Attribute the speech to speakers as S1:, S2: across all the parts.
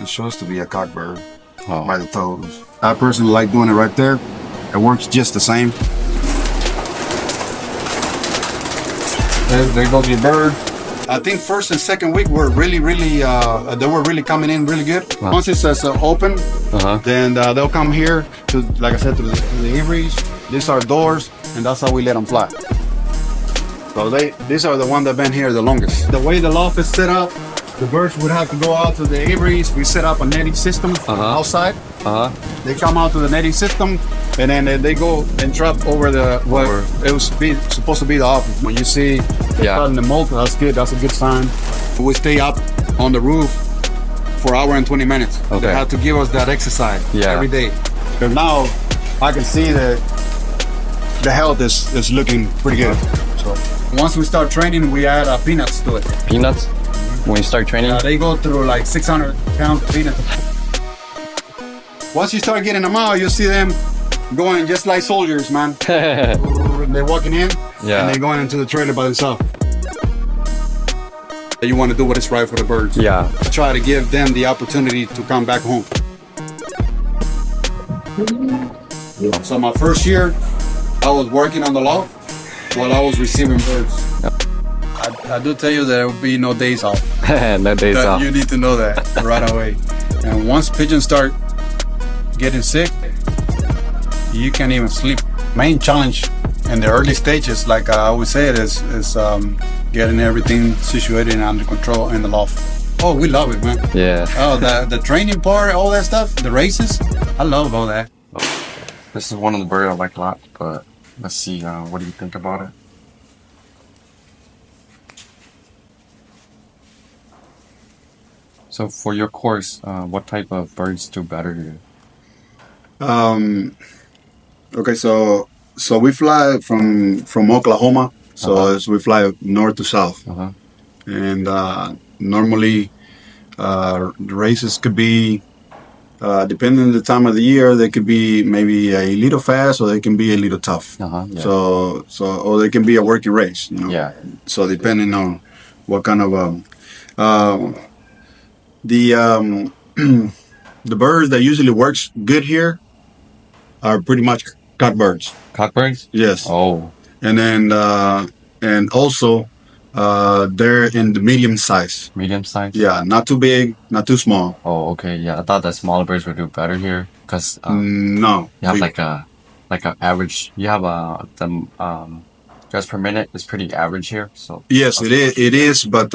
S1: It shows to be a cockbird
S2: Oh.
S1: by the toes. I personally like doing it right there. It works just the same. There goes your bird. I think first and second week were really, they were really coming in really good. Once it says open, then they'll come here to, like I said, to the aviaries. These are doors, and that's how we let them fly. So these are the ones that have been here the longest. The way the loft is set up, the birds would have to go out to the aviaries. We set up a netting system outside. They come out to the netting system, and then they go and trap over the it was supposed to be the office. When you see starting to molt, that's good. That's a good sign. We stay up on the roof for an hour and 20 minutes. They have to give us that exercise every day. Because now I can see that the health is looking pretty good. So once we start training, we add peanuts to it.
S2: Peanuts? When you start training?
S1: They go through like 600 pounds of peanuts. Once you start getting them out, you see them going just like soldiers, man. They're walking in and they're going into the trailer by themselves. You want to do what is right for the birds.
S2: Yeah.
S1: Try to give them the opportunity to come back home. So my first year, I was working on the loft while I was receiving birds. I do tell you there will be no days off.
S2: No days off.
S1: You need to know that right away. And once pigeons start getting sick, you can't even sleep. Main challenge in the early stages, like I always say, is getting everything situated and under control in the loft. Oh, we love it, man.
S2: Yeah.
S1: Oh, the training part, all that stuff, the races, I love all that.
S2: This is one of the birds I like a lot, but let's see, what do you think about it? So for your course, what type of birds do better here?
S1: Okay, so we fly from Oklahoma, so we fly north to south, and normally the races could be depending on the time of the year, they could be maybe a little fast or they can be a little tough. So or they can be a working race, you know.
S2: Yeah.
S1: So depending on what kind of the birds that usually works good here are pretty much cockbirds.
S2: Cockbirds?
S1: Yes.
S2: Oh.
S1: And then and also they're in the medium size.
S2: Medium size?
S1: Yeah, not too big, not too small.
S2: Oh, okay. Yeah, I thought that smaller birds would do better here because
S1: no,
S2: you have like a average. You have the dress per minute is pretty average here. So
S1: yes, it is. It is. But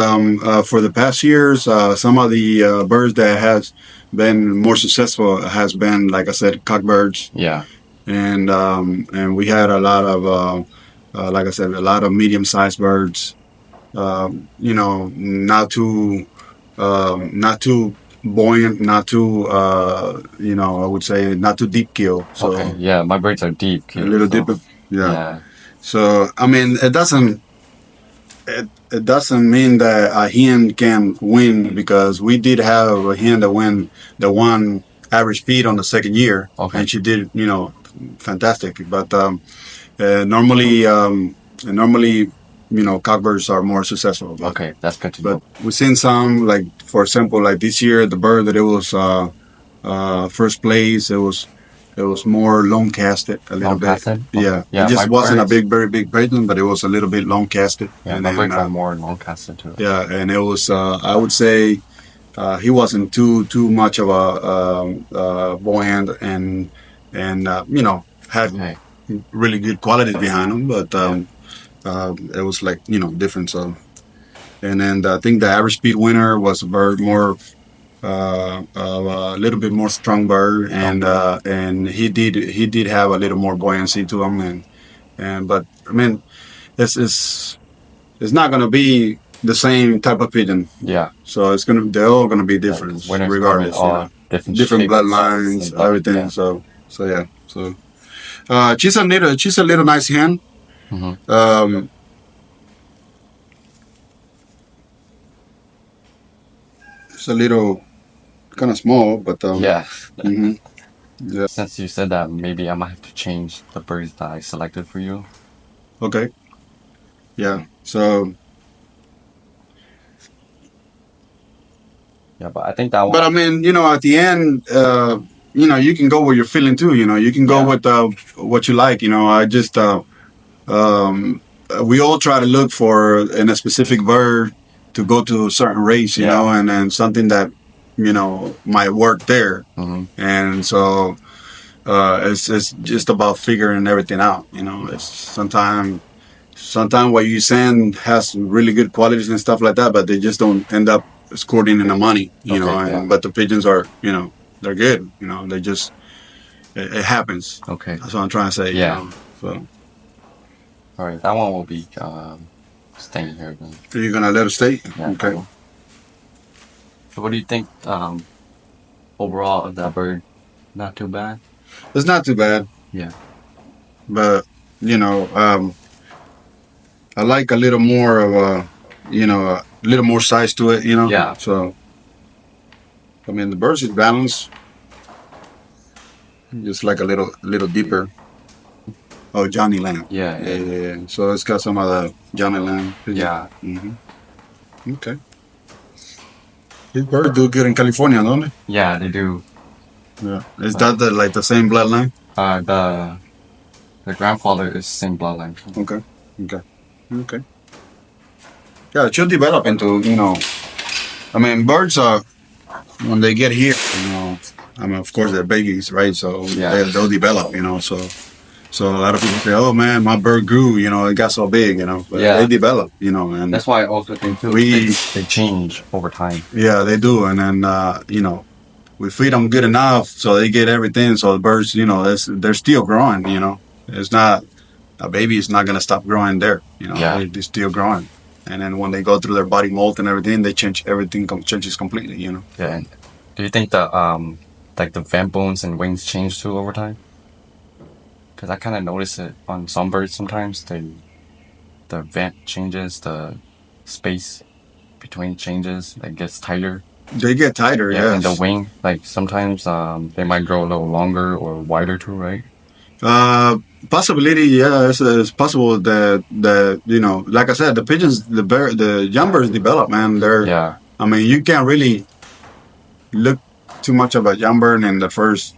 S1: for the past years, some of the birds that has been more successful has been, like I said, cockbirds.
S2: Yeah.
S1: And we had a lot of like I said, a lot of medium-sized birds. You know, not too buoyant, not too you know, I would say not too deep kill. So
S2: okay. Yeah, my birds are deep kill.
S1: A little
S2: so,
S1: deeper. Yeah. So I mean, it doesn't mean that a hen can win, because we did have a hen that won average speed on the second year, and she did, you know, fantastic. But normally, you know, cockbirds are more successful. But,
S2: okay, that's good to know.
S1: But we've seen some, like for example, like this year, the bird that it was first place, it was more long casted a little bit. Yeah, it just wasn't a very big pigeon, but it was a little bit long casted.
S2: Yeah, and my birds are more long casted too.
S1: Yeah, and it was I would say he wasn't too much of a buoyant, and you know, had really good qualities behind him, but it was like, you know, different. So, and then I think the average speed winner was a bird more. A little bit more strong bird, and he did have a little more buoyancy to him, and but I mean, it's not gonna be the same type of pigeon.
S2: Yeah.
S1: So they're all gonna be different, regardless. You know? Different bloodlines, everything. Yeah. So yeah. So she's a little nice hen. It's a little kind of small, but
S2: yeah.
S1: Yeah.
S2: Since you said that, maybe I might have to change the birds that I selected for you.
S1: Okay. Yeah. So
S2: Yeah, but I think that one.
S1: But I mean, at the end, you can go where you're feeling too. You can go with what you like. I just um, we all try to look for in a specific bird to go to a certain race, and then something that might work there.
S2: Mm-hmm.
S1: And so it's just about figuring everything out. It's sometimes what you send has really good qualities and stuff like that, but they just don't end up scoring in the money. But the pigeons are, they're good. They just it happens.
S2: Okay.
S1: That's what I'm trying to say.
S2: Yeah.
S1: So.
S2: All right, that one will be staying here then.
S1: So you're gonna let it stay?
S2: Yeah,
S1: Okay.
S2: So what do you think overall of that bird? Not too bad?
S1: It's not too bad.
S2: Yeah.
S1: But I like a little more of a little more size to it.
S2: Yeah.
S1: So I mean, the birds is balanced, just like a little deeper. Oh, Johnny Lamb. Yeah. So it's got some of the Johnny Lamb.
S2: Yeah.
S1: Mm-hmm. Okay. These birds do good in California, don't they?
S2: Yeah, they do.
S1: Yeah. Is that the same bloodline?
S2: The grandfather is same bloodline.
S1: Okay. Yeah, it should develop into, I mean, birds are, when they get here, I mean, of course they're babies, right? So they'll develop, so a lot of people say, oh man, my bird grew, it got so big, but they develop, and
S2: that's why I also think too, they change over time.
S1: Yeah, they do. And then, we feed them good enough so they get everything. So the birds, they're still growing, it's not, a baby is not going to stop growing there, they're still growing. And then when they go through their body mold and everything, they change, everything changes completely,
S2: Yeah. And do you think that, like the vent bones and wings change too over time? Because I kind of notice it on some birds sometimes. The vent changes, the space between changes, it gets tighter.
S1: They get tighter, yeah.
S2: And the wing, like sometimes they might grow a little longer or wider too, right?
S1: Possibility, yeah. It's possible that like I said, the pigeons, the young birds develop, man. I mean, you can't really look too much of a young bird in the first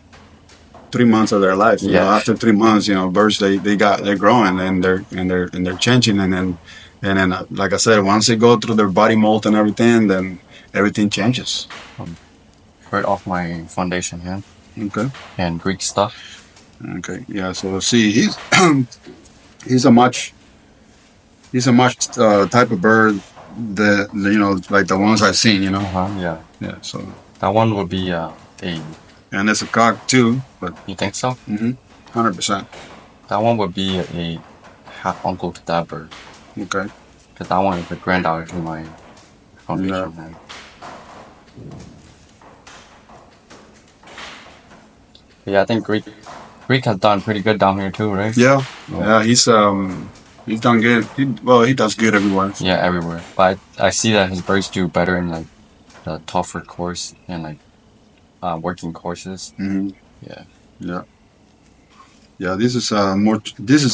S1: 3 months of their life. After 3 months, birds they're growing and they're changing, and then like I said, once they go through their body mold and everything, then everything changes.
S2: Right off my foundation here.
S1: Okay.
S2: And Greek stuff.
S1: Okay. Yeah. So see, he's a much type of bird that like the ones I've seen.
S2: Yeah.
S1: Yeah. So
S2: that one would be a.
S1: And it's a cock too, but
S2: you think so?
S1: 100%.
S2: That one would be a half uncle to that bird.
S1: Okay.
S2: Because that one is the granddaughter to my foundation. Yeah. Yeah, I think Greek has done pretty good down here too, right?
S1: Yeah. Yeah, he's done good. He does good everywhere.
S2: Yeah, everywhere. But I see that his birds do better in like the tougher course and like working courses.
S1: Mm-hmm.
S2: Yeah.
S1: Yeah, this is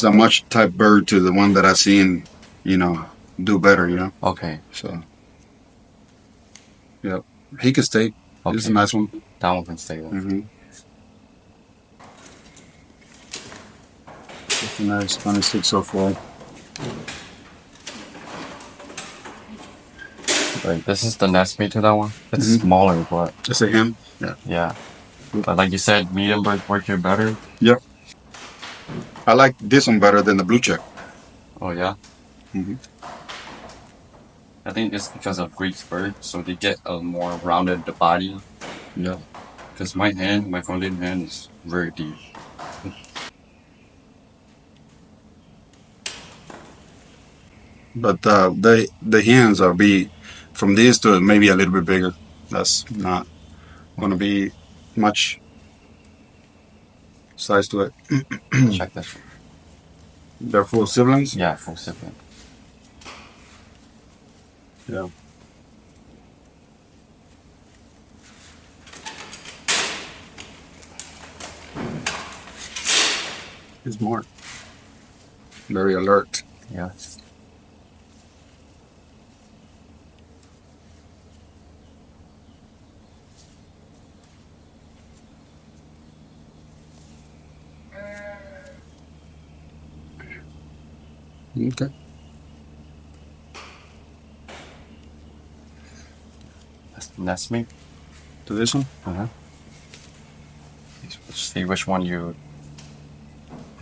S1: a much type bird to the one that I've seen, do better,
S2: Okay.
S1: So, yeah, he can stay. Okay. This is a nice one.
S2: That one can stay there.
S1: Mm-hmm. It's a nice 2604.
S2: Right, this is the nest mate to that one. It's smaller, but
S1: it's a hen.
S2: Yeah. But like you said, medium birds work here better.
S1: Yep. I like this one better than the blue check.
S2: Oh yeah.
S1: Mm-hmm.
S2: I think it's because of Greek's bird, so they get a more rounded the body.
S1: Yeah.
S2: Because my foundation hand is very deep.
S1: But the hens are from this to maybe a little bit bigger. That's not going to be much size to it.
S2: Check this.
S1: They're full siblings?
S2: Yeah, full sibling.
S1: Yeah. He's smart. Very alert.
S2: Yeah.
S1: Okay.
S2: That's me.
S1: To this one?
S2: See which one you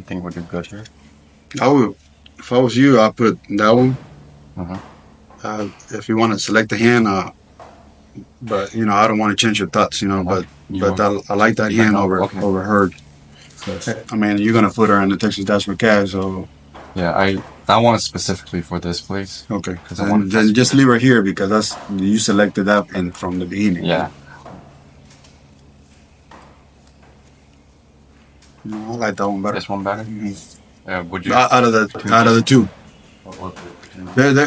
S2: think would be good here.
S1: I would, if I was you, I'd put that one.
S2: Uh-huh.
S1: If you want to select the hand, but I don't want to change your thoughts, I like that hand over her. I mean, you're gonna put her in the Texas Dash for cash, so
S2: Yeah, I want it specifically for this place.
S1: okay.
S2: Because I want
S1: Then just leave her here because you selected that and from the beginning.
S2: Yeah.
S1: I like that one better.
S2: This one better. Would you?
S1: Out of the two.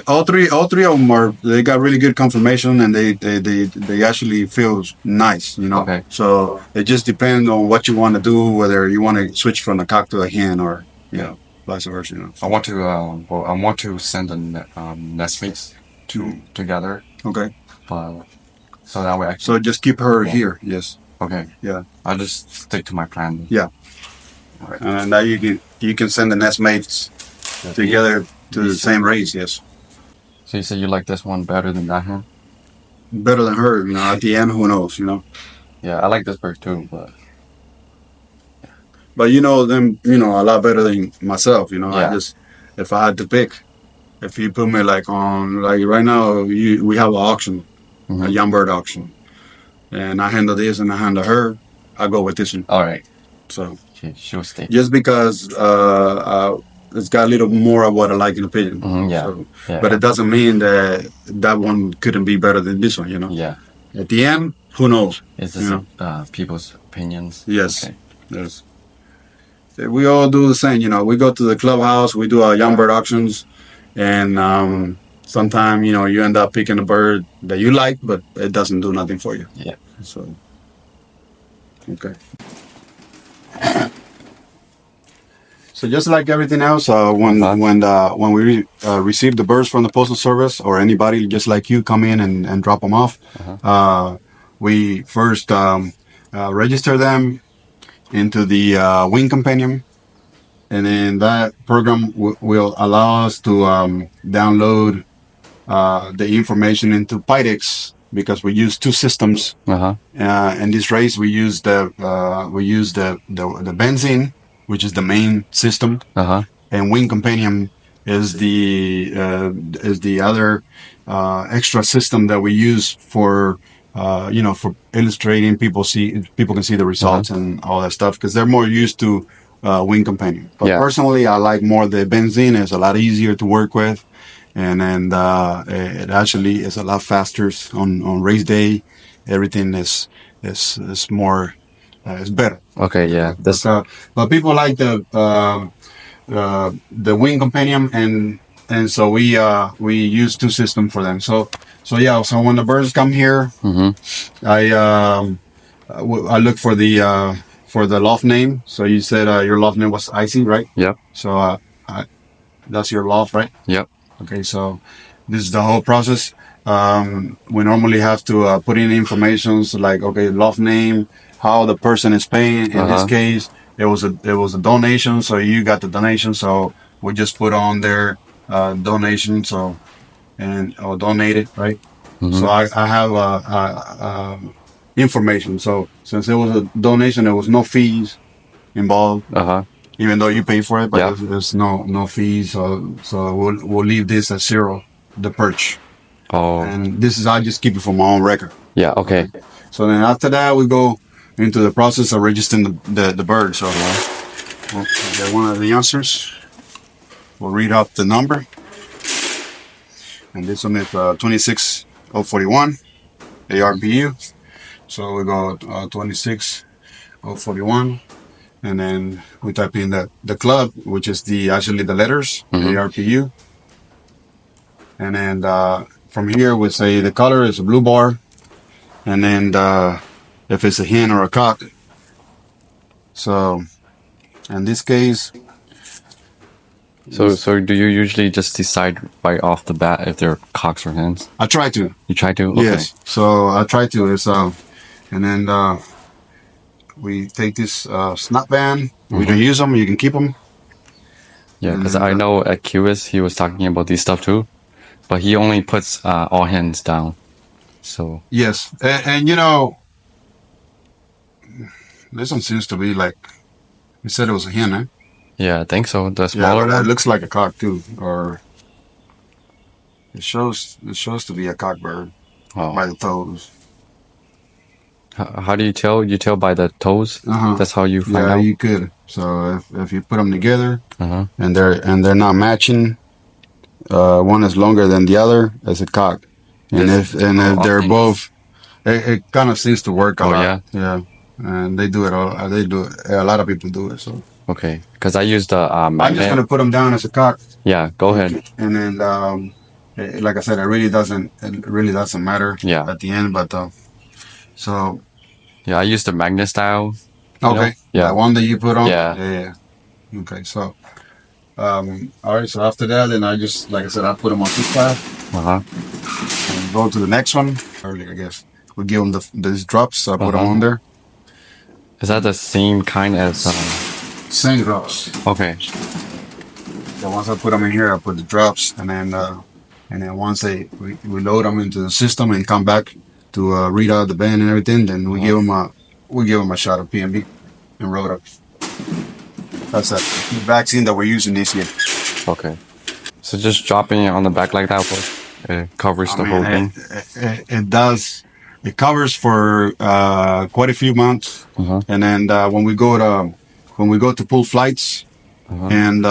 S1: All three of them they got really good confirmation and they actually feel nice,
S2: Okay.
S1: So it just depends on what you want to do, whether you want to switch from the cock to a hen or vice versa.
S2: I want to I want to send the nest mates together.
S1: Okay.
S2: So that way I can,
S1: so just keep her here. Yes.
S2: Okay.
S1: Yeah.
S2: I'll just stick to my plan.
S1: Yeah. All right. And now you can send the nest mates together to the same race. Yes.
S2: So you say you like this one better than that one?
S1: Better than her, at the end, who knows,
S2: Yeah, I like this bird too, but
S1: them, a lot better than myself,
S2: Yeah.
S1: I just, if I had to pick, if you put me like right now, we have an auction, a young bird auction, and I handle this and I handle her, I go with this one.
S2: all right.
S1: So
S2: She'll stay.
S1: just because it's got a little more of what I like in the pigeon.
S2: Yeah.
S1: So,
S2: Yeah.
S1: but it doesn't mean that one couldn't be better than this one,
S2: Yeah.
S1: At the end, who knows?
S2: It's just people's opinions.
S1: Yes.
S2: Okay.
S1: Yes. We all do the same, we go to the clubhouse, we do our young bird auctions, and sometimes, you end up picking a bird that you like, but it doesn't do nothing for you.
S2: Yeah.
S1: So, okay. So just like everything else, when we receive the birds from the postal service or anybody just like you come in and drop them off, we first register them into the Wing Companion, and then that program will allow us to download the information into Pydex because we use two systems. In this race, we use the benzene, which is the main system, and Wing Companion is the other extra system that we use for for illustrating. People can see the results and all that stuff because they're more used to Wing Companion. But personally, I like more the benzene. It's a lot easier to work with, and it actually is a lot faster on race day. Everything is more. It's better.
S2: Okay, yeah.
S1: But people like the Wing Companion, and so we use two systems for them. So when the birds come here, I look for the loft name. So you said your loft name was Icy, right?
S2: Yep.
S1: So that's your loft, right?
S2: Yep.
S1: Okay, so this is the whole process. We normally have to put in information like loft name, how the person is paying. In this case, it was a donation, so you got the donation. So we just put on their donation, or donated, right? So I have information. So since it was a donation, there was no fees involved. Even though you pay for it, but there's no fees. So we'll leave this at zero, the perch.
S2: Oh.
S1: And this is, I just keep it for my own record.
S2: Yeah. Okay.
S1: So then after that, we go into the process of registering the bird. So we'll get one of the answers. We'll read out the number. And this one is 26041 ARPU. So we go 26041. And then we type in the club, which is actually the letters, ARPU. And then from here, we say the color is a blue bar. And then if it's a hen or a cock. So in this case.
S2: So do you usually just decide right off the bat if they're cocks or hens?
S1: I try to.
S2: You try to? Okay.
S1: Yes. So I try to. And then we take this snap band. We can use them. You can keep them.
S2: Yeah, because I know at QS he was talking about these stuff too, but he only puts all hands down. So
S1: yes, and you know, this one seems to be like you said it was a hen, eh?
S2: yeah, I think so. The
S1: Yeah,
S2: smaller
S1: but it
S2: one.
S1: looks like a cock too, or it shows to be a cock bird by
S2: Oh,
S1: the toes.
S2: how do you tell? You tell by the toes.
S1: Uh-huh.
S2: That's how you find
S1: Yeah,
S2: out.
S1: you could. So if you put them together
S2: Uh-huh.
S1: and they're not matching, one is longer than the other, it's a cock. And if they're both, it kind of seems to work a
S2: Oh
S1: lot.
S2: yeah.
S1: Yeah, and they do it all. They do it. A lot of people do it. So
S2: Okay. Because I use the
S1: I'm just
S2: magnet.
S1: gonna put them down as a cock.
S2: Yeah. Go ahead.
S1: And then like I said, it really doesn't matter
S2: Yeah.
S1: at the end. But so
S2: Yeah. I use the magnet style.
S1: okay,
S2: Yeah.
S1: that one that you put on.
S2: Yeah.
S1: Yeah. Okay, so all right. So after that, then I just like I said, I put them on 2 5
S2: Uh-huh.
S1: and go to the next one. Early, I guess we give them these drops. So I put them on there.
S2: Is that the same kind as?
S1: Same drops.
S2: Okay.
S1: So once I put them in here, I put the drops, and then once we load them into the system and come back to read out the band and everything, then we give them a shot of PMB and Rhoda. That's the vaccine that we're using this year.
S2: Okay. So just dropping it on the back like that, it covers the whole thing.
S1: It does. It covers for quite a few months, and then when we go to pull flights, and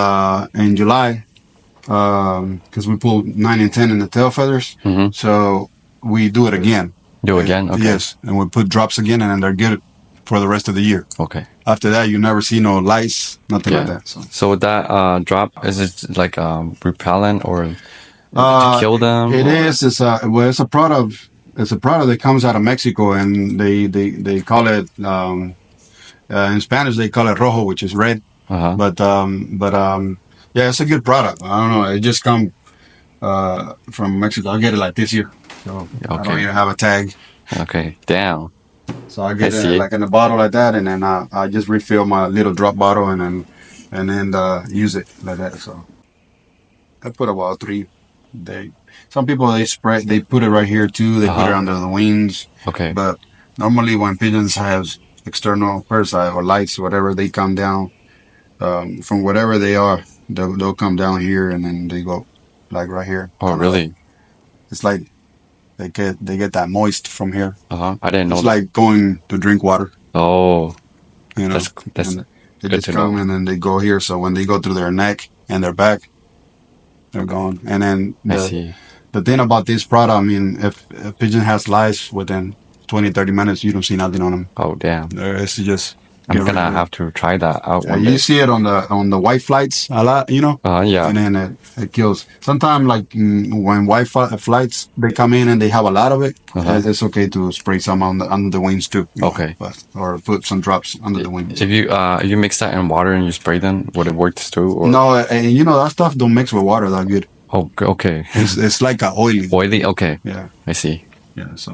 S1: in July, because we pull 9 and 10 in the tail feathers, so we do it again.
S2: Do again? Okay.
S1: Yes, and we put drops again, and then they're good for the rest of the year.
S2: Okay.
S1: After that, you never see no lice, nothing like that.
S2: So with that drop, is it like repellent or to kill them?
S1: It is. It's a product. It's a product that comes out of Mexico, and they call it in Spanish they call it rojo, which is red. But yeah, it's a good product. I don't know. It just come from Mexico. I get it like this year, so I don't even have a tag.
S2: Okay, damn.
S1: So I get it like in a bottle like that, and then I just refill my little drop bottle, and then use it like that. So I put about 3. Some people they put it right here too. They put it under the wings.
S2: Okay.
S1: But normally when pigeons have external parasite or lights, whatever, they come down from whatever they are. They'll come down here, and then they go like right here.
S2: Oh, really?
S1: It's like they get that moist from here.
S2: I didn't know.
S1: It's like going to drink water.
S2: Oh,
S1: you know.
S2: That's
S1: they just come and then they go here. So when they go through their neck and their back, they're gone. And then the thing about this product, I mean, if a pigeon has lice within 20, 30 minutes, you don't see nothing on them.
S2: Oh, damn.
S1: It's just.
S2: I'm gonna have to try that out.
S1: You see it on the white flights a lot, you know.
S2: Yeah.
S1: And then it kills. Sometimes, like when white flights they come in and they have a lot of it, it's okay to spray some under the wings too.
S2: Okay.
S1: Or put some drops under the wings.
S2: If you mix that in water and you spray them, would it work too? Or?
S1: No, and that stuff don't mix with water that good.
S2: Oh, okay.
S1: It's like a oily.
S2: Oily, okay.
S1: Yeah.
S2: I see.
S1: Yeah. So.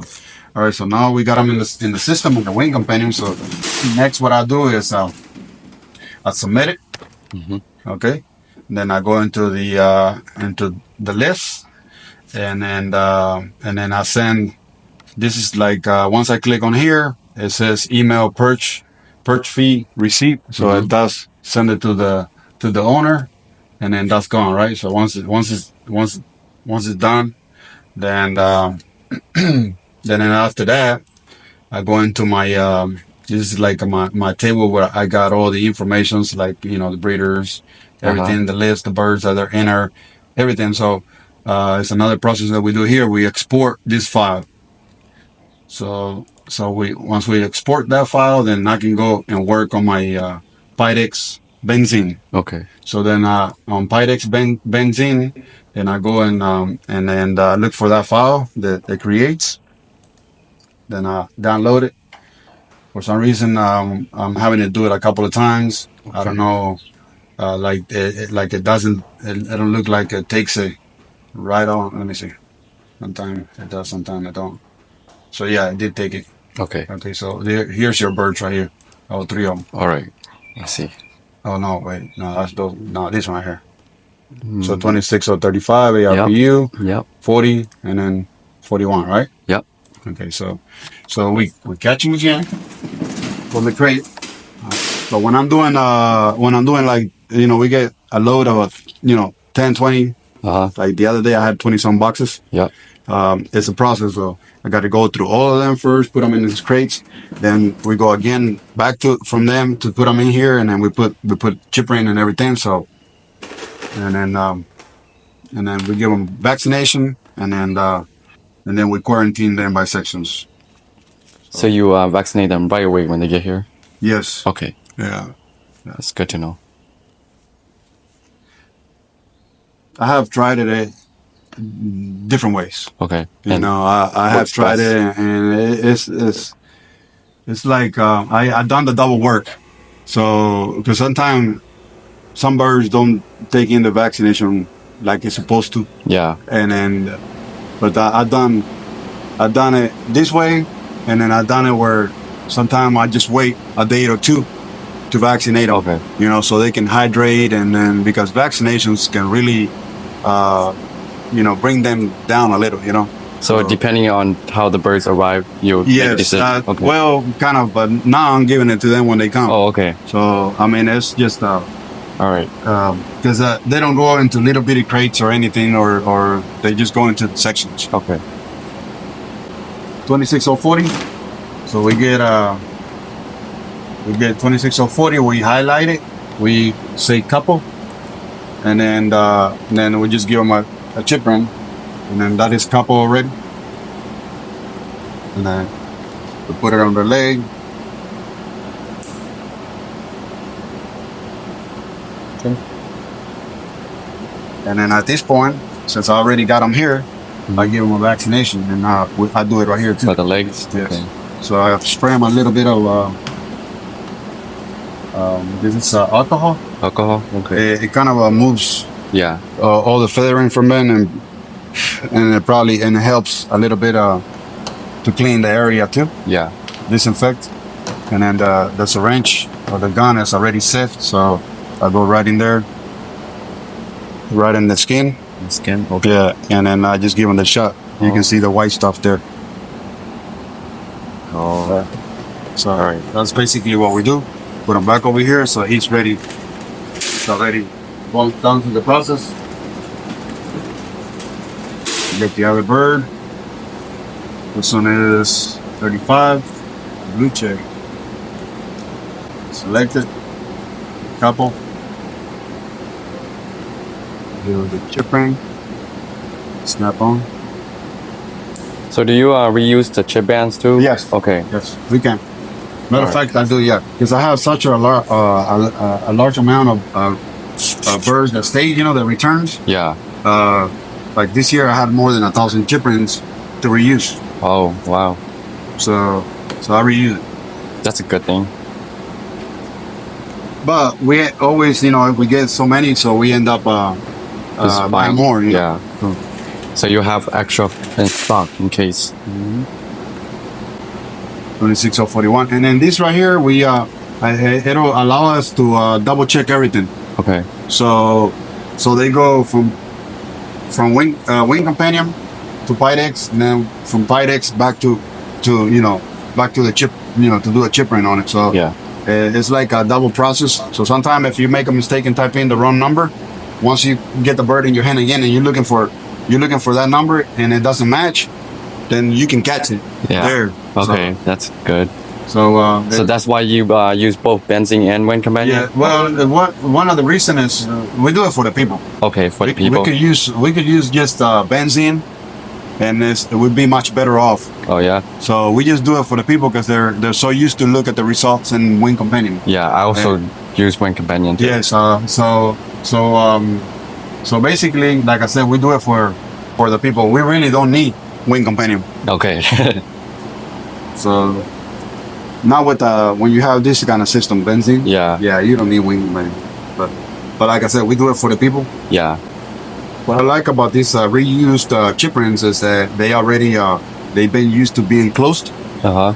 S1: All right, so now we got them in the system in the wing companion. So next, what I do is I submit it. Okay, and then I go into the list, and then I send. This is like once I click on here, it says email perch fee receipt. So it does send it to the owner, and then that's gone, right? So once it's done, then. Then after that, I go into my this is like my table where I got all the informations, like the breeders, everything, the list, the birds that are in her, everything. So it's another process that we do here. We export this file. So once we export that file, then I can go and work on my Pidex benzene.
S2: Okay.
S1: So then on Pidex benzene, then I go and then look for that file that it creates. Then I download it. For some reason, I'm having to do it a couple of times. Okay. I don't know, it doesn't. It don't look like it takes it right on. Let me see. Sometimes it does, sometimes it don't. So yeah, it did take it.
S2: Okay.
S1: Okay. So here's your birds right here. Oh, 3 of them.
S2: All right. I see.
S1: Oh no, wait, no, that's those. No, this one right here. So 26 or 35 ARPU,
S2: Yep.
S1: 40, and then 41, right?
S2: Yep.
S1: Okay, so we catch them again from the crate. So when I'm doing like, we get a load of 10, 20. Like the other day I had 20 some boxes.
S2: Yep.
S1: It's a process though. I got to go through all of them first, put them in these crates. Then we go again back from them to put them in here, and then we put chip in and everything. So, and then we give them vaccination, and then we quarantine them by sections.
S2: So you vaccinate them right away when they get here?
S1: Yes.
S2: Okay.
S1: Yeah.
S2: That's good to know.
S1: I have tried it different ways.
S2: Okay.
S1: I have tried it, and it's like I've done the double work. So because sometimes some birds don't take in the vaccination like it's supposed to.
S2: Yeah.
S1: But I've done it this way, and then I've done it where sometimes I just wait a day or two to vaccinate them.
S2: Okay.
S1: So they can hydrate, and then because vaccinations can really, bring them down a little.
S2: So depending on how the birds arrive, you make a decision. Okay.
S1: Well, kind of, but now I'm giving it to them when they come.
S2: Oh, okay.
S1: So I mean, it's just
S2: all right.
S1: Because they don't go into little bitty crates or anything, or they just go into sections.
S2: Okay.
S1: 26040. So we get 26040. We highlight it. We say couple, and then we just give them a chip run, and then that is couple already. And then we put it on the leg. Okay. And then at this point, since I already got them here, I give them a vaccination, and I do it right here too.
S2: For the legs?
S1: Yes.
S2: Okay.
S1: So I spray them a little bit of this is alcohol.
S2: Alcohol? Okay.
S1: It kind of moves all the feathering from them, and it helps a little bit to clean the area too.
S2: Yeah.
S1: Disinfect. And then the syringe or the gun is already set, so I go right in there, right in the skin.
S2: The skin? Okay.
S1: Yeah, and then I just give them the shot. You can see the white stuff there.
S2: Oh.
S1: So all right, that's basically what we do. Put them back over here, so he's ready. It's already gone down to the process. Get the other bird. This one is 35, blue check. Select it, couple. Do the chip ring. Snap on.
S2: So do you reuse the chip bands too?
S1: Yes.
S2: Okay.
S1: Yes, we can. Matter of fact, I do, because I have such a large amount of birds that stay, that returns.
S2: Yeah.
S1: Like this year, I had more than 1,000 chip rings to reuse.
S2: Oh, wow.
S1: So I reuse it.
S2: That's a good thing.
S1: But we always, if we get so many, so we end up buying more.
S2: Yeah. So you have extra in stock in case.
S1: 26041, and then this right here, it'll allow us to double check everything.
S2: Okay.
S1: So they go from wing companion to Pidex, and then from Pidex back to the chip, to do a chip ring on it. So
S2: yeah,
S1: it's like a double process. So sometimes if you make a mistake and type in the wrong number, once you get the bird in your hand again and you're looking for that number and it doesn't match, then you can catch it there.
S2: Okay, so, that's good.
S1: So
S2: that's why you use both benzene and wind companion?
S1: Yeah. Well, one of the reasons is we do it for the people.
S2: Okay, for the people.
S1: We could use just benzene, and it would be much better off.
S2: Oh yeah.
S1: So we just do it for the people because they're so used to look at the results in wind companion.
S2: Yeah, I also use wind companion too.
S1: Yes. So basically, like I said, we do it for the people. We really don't need wind companion.
S2: Okay.
S1: So now with when you have this kind of system, benzene. Yeah, you don't need wind companion. But like I said, we do it for the people.
S2: Yeah.
S1: What I like about these reused chip rings is that they already they've been used to being closed.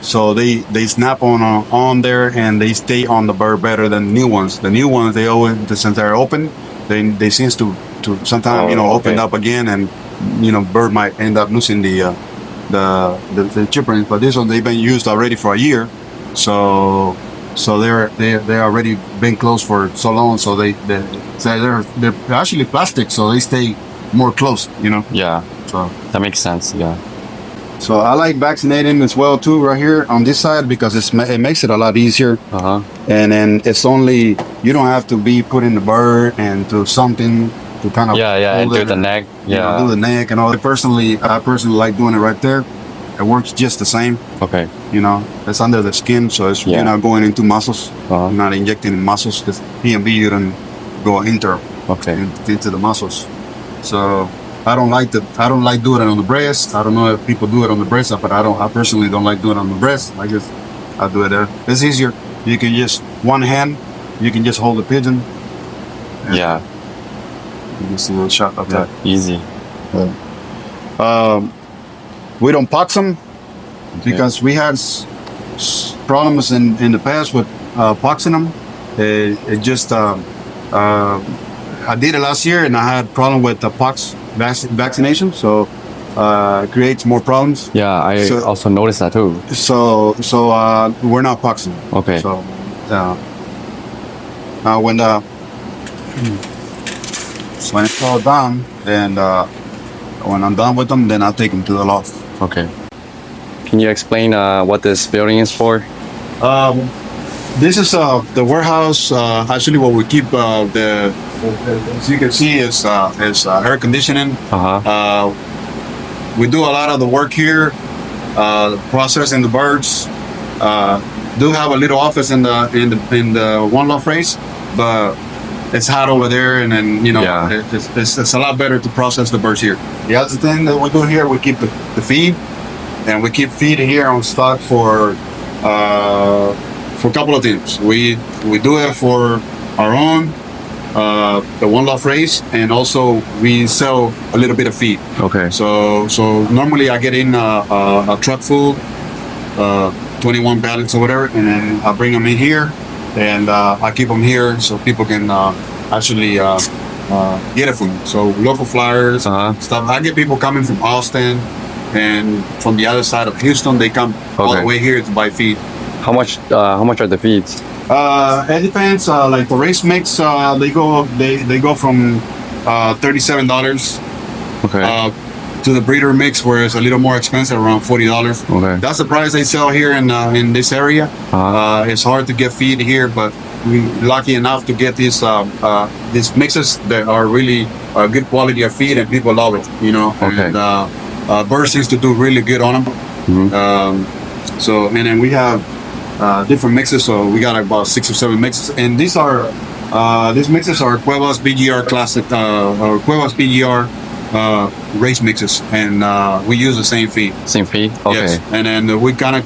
S1: So they snap on there and they stay on the bird better than new ones. The new ones, they always, since they're open, they seems to sometimes open up again, and bird might end up losing the chipper. But this one they've been used already for a year, so they already been closed for so long. So they're actually plastic, so they stay more close.
S2: Yeah.
S1: So
S2: that makes sense. Yeah.
S1: So I like vaccinating as well too, right here on this side, because it makes it a lot easier. And then it's only, you don't have to be putting the bird into something to kind of
S2: and do the neck.
S1: Do the neck and all. I personally like doing it right there. It works just the same.
S2: Okay.
S1: It's under the skin, so you're not going into muscles. You're not injecting in muscles, because P&B you don't go into the muscles. So I don't like doing it on the breast. I don't know if people do it on the breast, but I personally don't like doing it on the breast. I do it there. It's easier. You can just one hand, you can just hold the pigeon.
S2: Yeah.
S1: You can see a little shot of that.
S2: Easy.
S1: We don't pox them because we had problems in the past with poxing them. It just I did it last year, and I had problem with the pox vaccination, so it creates more problems.
S2: Yeah, I also noticed that too.
S1: So we're not poxing.
S2: Okay.
S1: So when it's all done, then when I'm done with them, then I'll take them to the loft.
S2: Okay. Can you explain what this building is for?
S1: This is the warehouse. Actually, what we keep as you can see, is air conditioning. We do a lot of the work here, processing the birds. Do have a little office in the one loft race, but it's hot over there, and then it's a lot better to process the birds here. The other thing that we do here, we keep the feed, and we keep feed here on stock for a couple of things. We do it for our own, the one loft race, and also we sell a little bit of feed.
S2: Okay.
S1: So normally I get in a truck full, 21 pallets or whatever, and then I bring them in here, and I keep them here so people can actually get it from me. So local flyers, stuff. I get people coming from Austin and from the other side of Houston. They come all the way here to buy feed.
S2: How much are the feeds?
S1: It depends. Like the race mix, they go from $37 to the breeder mix, where it's a little more expensive, around $40.
S2: Okay.
S1: That's the price they sell here in this area. It's hard to get feed here, but we're lucky enough to get these mixes that are really good quality of feed, and people love it. And birds seems to do really good on them. And then we have different mixes, so we got about 6 or 7 mixes, and these mixes are Cuevas BGR classic or Cuevas BGR race mixes, and we use the same feed.
S2: Same feed. Okay.
S1: Yes. And then we kind of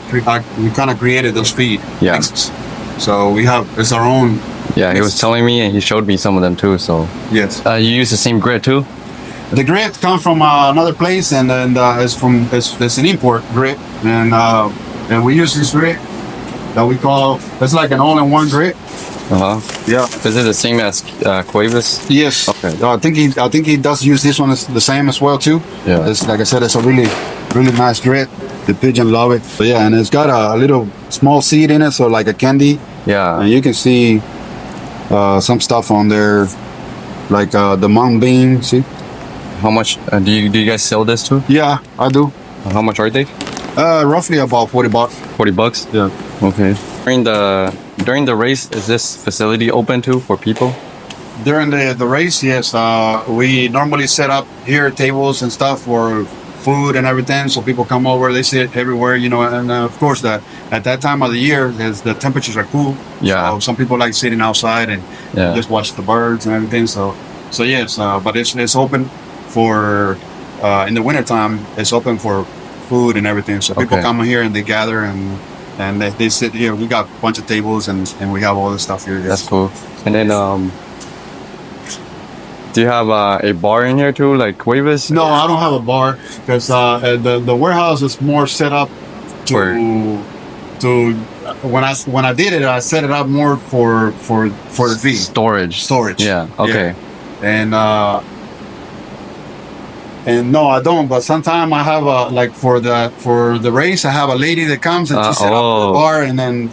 S1: created those feed mixes. So it's our own.
S2: Yeah, he was telling me, and he showed me some of them too. So
S1: yes.
S2: You use the same grid too?
S1: The grid comes from another place, and then it's an import grid, and we use this grid that we call, it's like an all-in-one grid. Yeah.
S2: Is it the same as Cuevas?
S1: Yes.
S2: Okay.
S1: I think he does use this one the same as well too.
S2: Yeah.
S1: It's, like I said, it's a really nice grid. The pigeon love it. So yeah, and it's got a little small seed in it, so like a candy.
S2: Yeah.
S1: And you can see some stuff on there, like the mung bean. See?
S2: How much do you guys sell this to?
S1: Yeah, I do.
S2: How much are they?
S1: Roughly about $40.
S2: $40?
S1: Yeah.
S2: Okay. During the race, is this facility open too for people?
S1: During the race, yes. We normally set up here tables and stuff for food and everything, so people come over. They sit everywhere, and of course at that time of the year, the temperatures are cool.
S2: Yeah.
S1: So some people like sitting outside and just watch the birds and everything. So yes, but it's open for in the wintertime. It's open for food and everything. So people come here and they gather and they sit here. We got a bunch of tables and we have all this stuff here. Yes.
S2: That's cool. And then do you have a bar in here too, like Cuevas?
S1: No, I don't have a bar, because the warehouse is more set up to when I did it, I set it up more for the feed.
S2: Storage.
S1: Yeah.
S2: Okay.
S1: And And no, I don't. But sometimes I have a like for the race, I have a lady that comes and she set up the bar, and then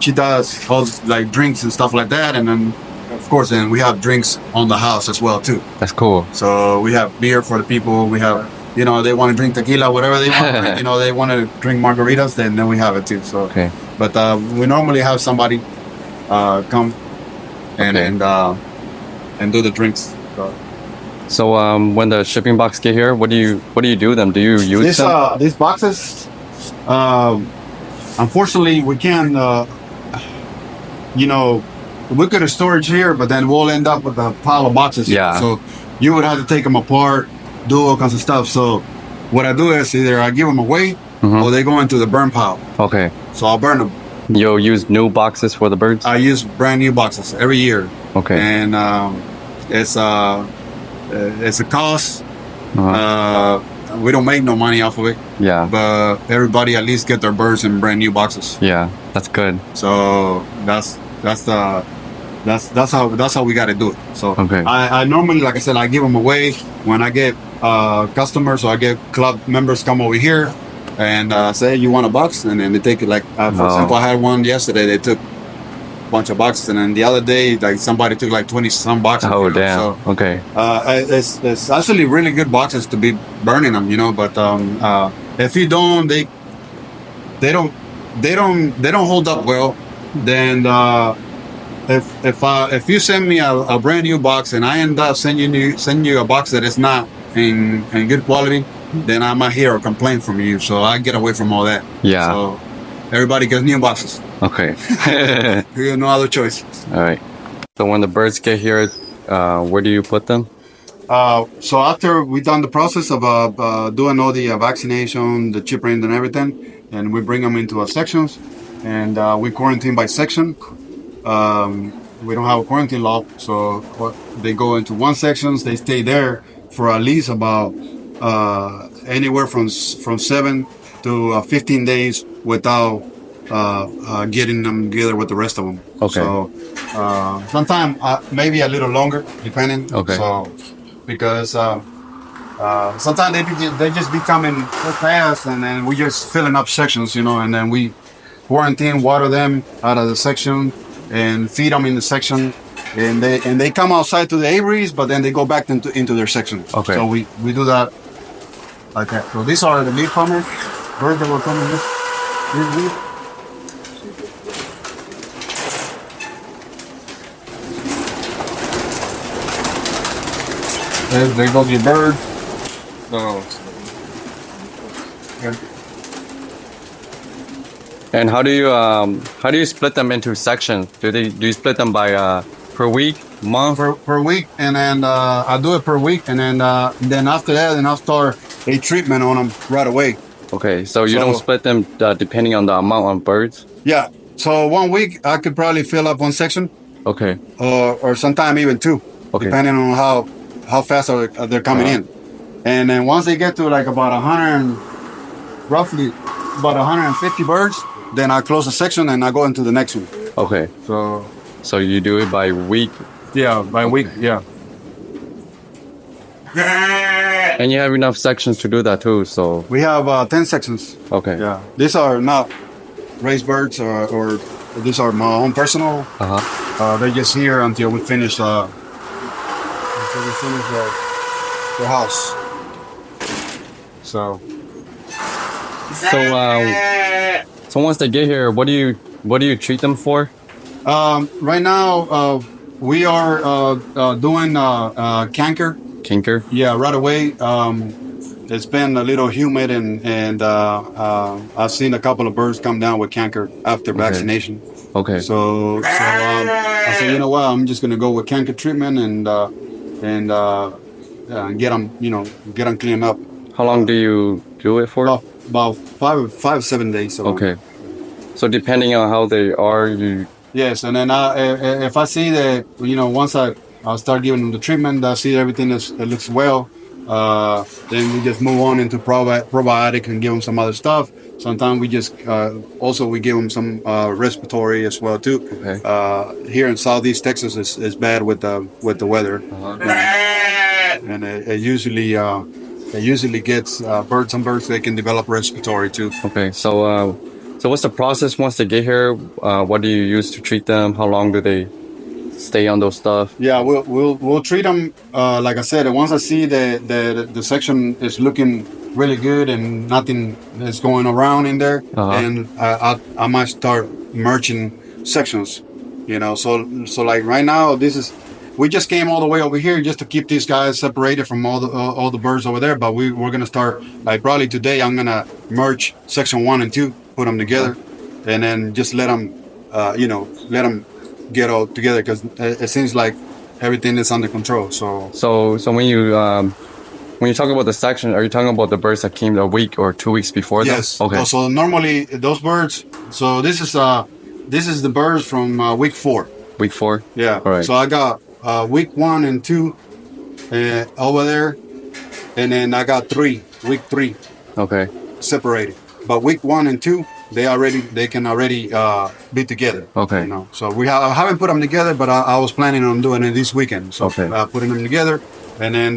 S1: she does all like drinks and stuff like that, and then of course then we have drinks on the house as well too.
S2: That's cool.
S1: So we have beer for the people. We have they want to drink tequila, whatever they want. They want to drink margaritas, then we have it too. So
S2: okay.
S1: But we normally have somebody come and do the drinks.
S2: So when the shipping box get here, what do you do with them? Do you use them?
S1: These boxes, unfortunately, we can't. We could have storage here, but then we'll end up with a pile of boxes.
S2: Yeah.
S1: So you would have to take them apart, do all kinds of stuff. So what I do is either I give them away or they go into the burn pile.
S2: Okay.
S1: So I'll burn them.
S2: You'll use new boxes for the birds?
S1: I use brand new boxes every year.
S2: Okay.
S1: And it's a cost. We don't make no money off of it.
S2: Yeah.
S1: But everybody at least get their birds in brand new boxes.
S2: Yeah, that's good.
S1: So that's how we got to do it. So
S2: okay.
S1: I normally, like I said, I give them away when I get customers, or I get club members come over here and say you want a box, and then they take it. Like for example, I had one yesterday. They took a bunch of boxes, and then the other day, like somebody took like 20 some boxes.
S2: Oh damn!
S1: So,
S2: okay.
S1: It's actually really good boxes to be burning them, But if you don't, they don't hold up well. Then if you send me a brand new box and I end up sending you a box that is not in good quality, then I might hear a complaint from you. So I get away from all that.
S2: Yeah.
S1: So everybody gets new boxes.
S2: Okay.
S1: You have no other choice.
S2: All right. So when the birds get here, where do you put them?
S1: So after we've done the process of doing all the vaccination, the chip rings and everything, and we bring them into our sections, and we quarantine by section. We don't have a quarantine loft, so they go into one section. They stay there for at least about anywhere from 7 to 15 days without getting them together with the rest of them.
S2: Okay.
S1: So sometimes maybe a little longer, depending.
S2: Okay.
S1: So because sometimes they just be coming so fast, and then we just filling up sections, and then we quarantine, water them out of the section, and feed them in the section, and they come outside to the aviaries, but then they go back into their section.
S2: Okay.
S1: So we do that like that. So these are the newcomers, birds that will come in this week. There goes your bird. So. Yeah.
S2: And how do you split them into sections? Do you split them by per week, month?
S1: Per week, and then I do it per week, and then after that, then I'll start a treatment on them right away.
S2: Okay, so you don't split them depending on the amount of birds?
S1: Yeah. So 1 week I could probably fill up one section.
S2: Okay.
S1: Or sometime even two, depending on how fast they're coming in. And then once they get to like about 150 birds, then I close the section and I go into the next one.
S2: Okay. So you do it by week?
S1: Yeah, by week, yeah.
S2: And you have enough sections to do that too, so...
S1: We have 10 sections.
S2: Okay.
S1: Yeah. These are not raised birds or these are my own personal. They're just here until we finish the house. So
S2: once they get here, what do you treat them for?
S1: Right now, we are doing canker.
S2: Canker?
S1: Yeah, right away. It's been a little humid, and I've seen a couple of birds come down with canker after vaccination.
S2: Okay.
S1: So I said, you know what? I'm just gonna go with canker treatment and get them, get them cleaned up.
S2: How long do you do it for?
S1: About 5-7 days. So.
S2: Okay. So depending on how they are, you...
S1: Yes, and then if I see that, once I'll start giving them the treatment, I see everything that looks well, then we just move on into probiotic and give them some other stuff. Sometimes we just, we give them some respiratory as well too.
S2: Okay.
S1: Here in Southeast Texas is bad with the weather. and it usually gets birds. Some birds they can develop respiratory too.
S2: Okay. So what's the process once they get here? What do you use to treat them? How long do they stay on those stuff?
S1: Yeah, we'll treat them like I said. Once I see that the section is looking really good and nothing is going around in there, and I might start merging sections. You know, so like right now, we just came all the way over here just to keep these guys separated from all the birds over there. But we're gonna start like probably today. I'm gonna merge section 1 and 2, put them together, and then just let them, let them get all together because it seems like everything is under control.
S2: So when you talk about the section, are you talking about the birds that came a week or 2 weeks before?
S1: Yes.
S2: That? Okay.
S1: So normally those birds. So this is the birds from week 4.
S2: Week 4.
S1: Yeah.
S2: All right.
S1: So I got week 1 and 2 over there, and then I got week 3.
S2: Okay.
S1: Separated. But week 1 and 2, they can already be together.
S2: Okay.
S1: You know. So I haven't put them together, but I was planning on doing it this weekend. So putting them together, and then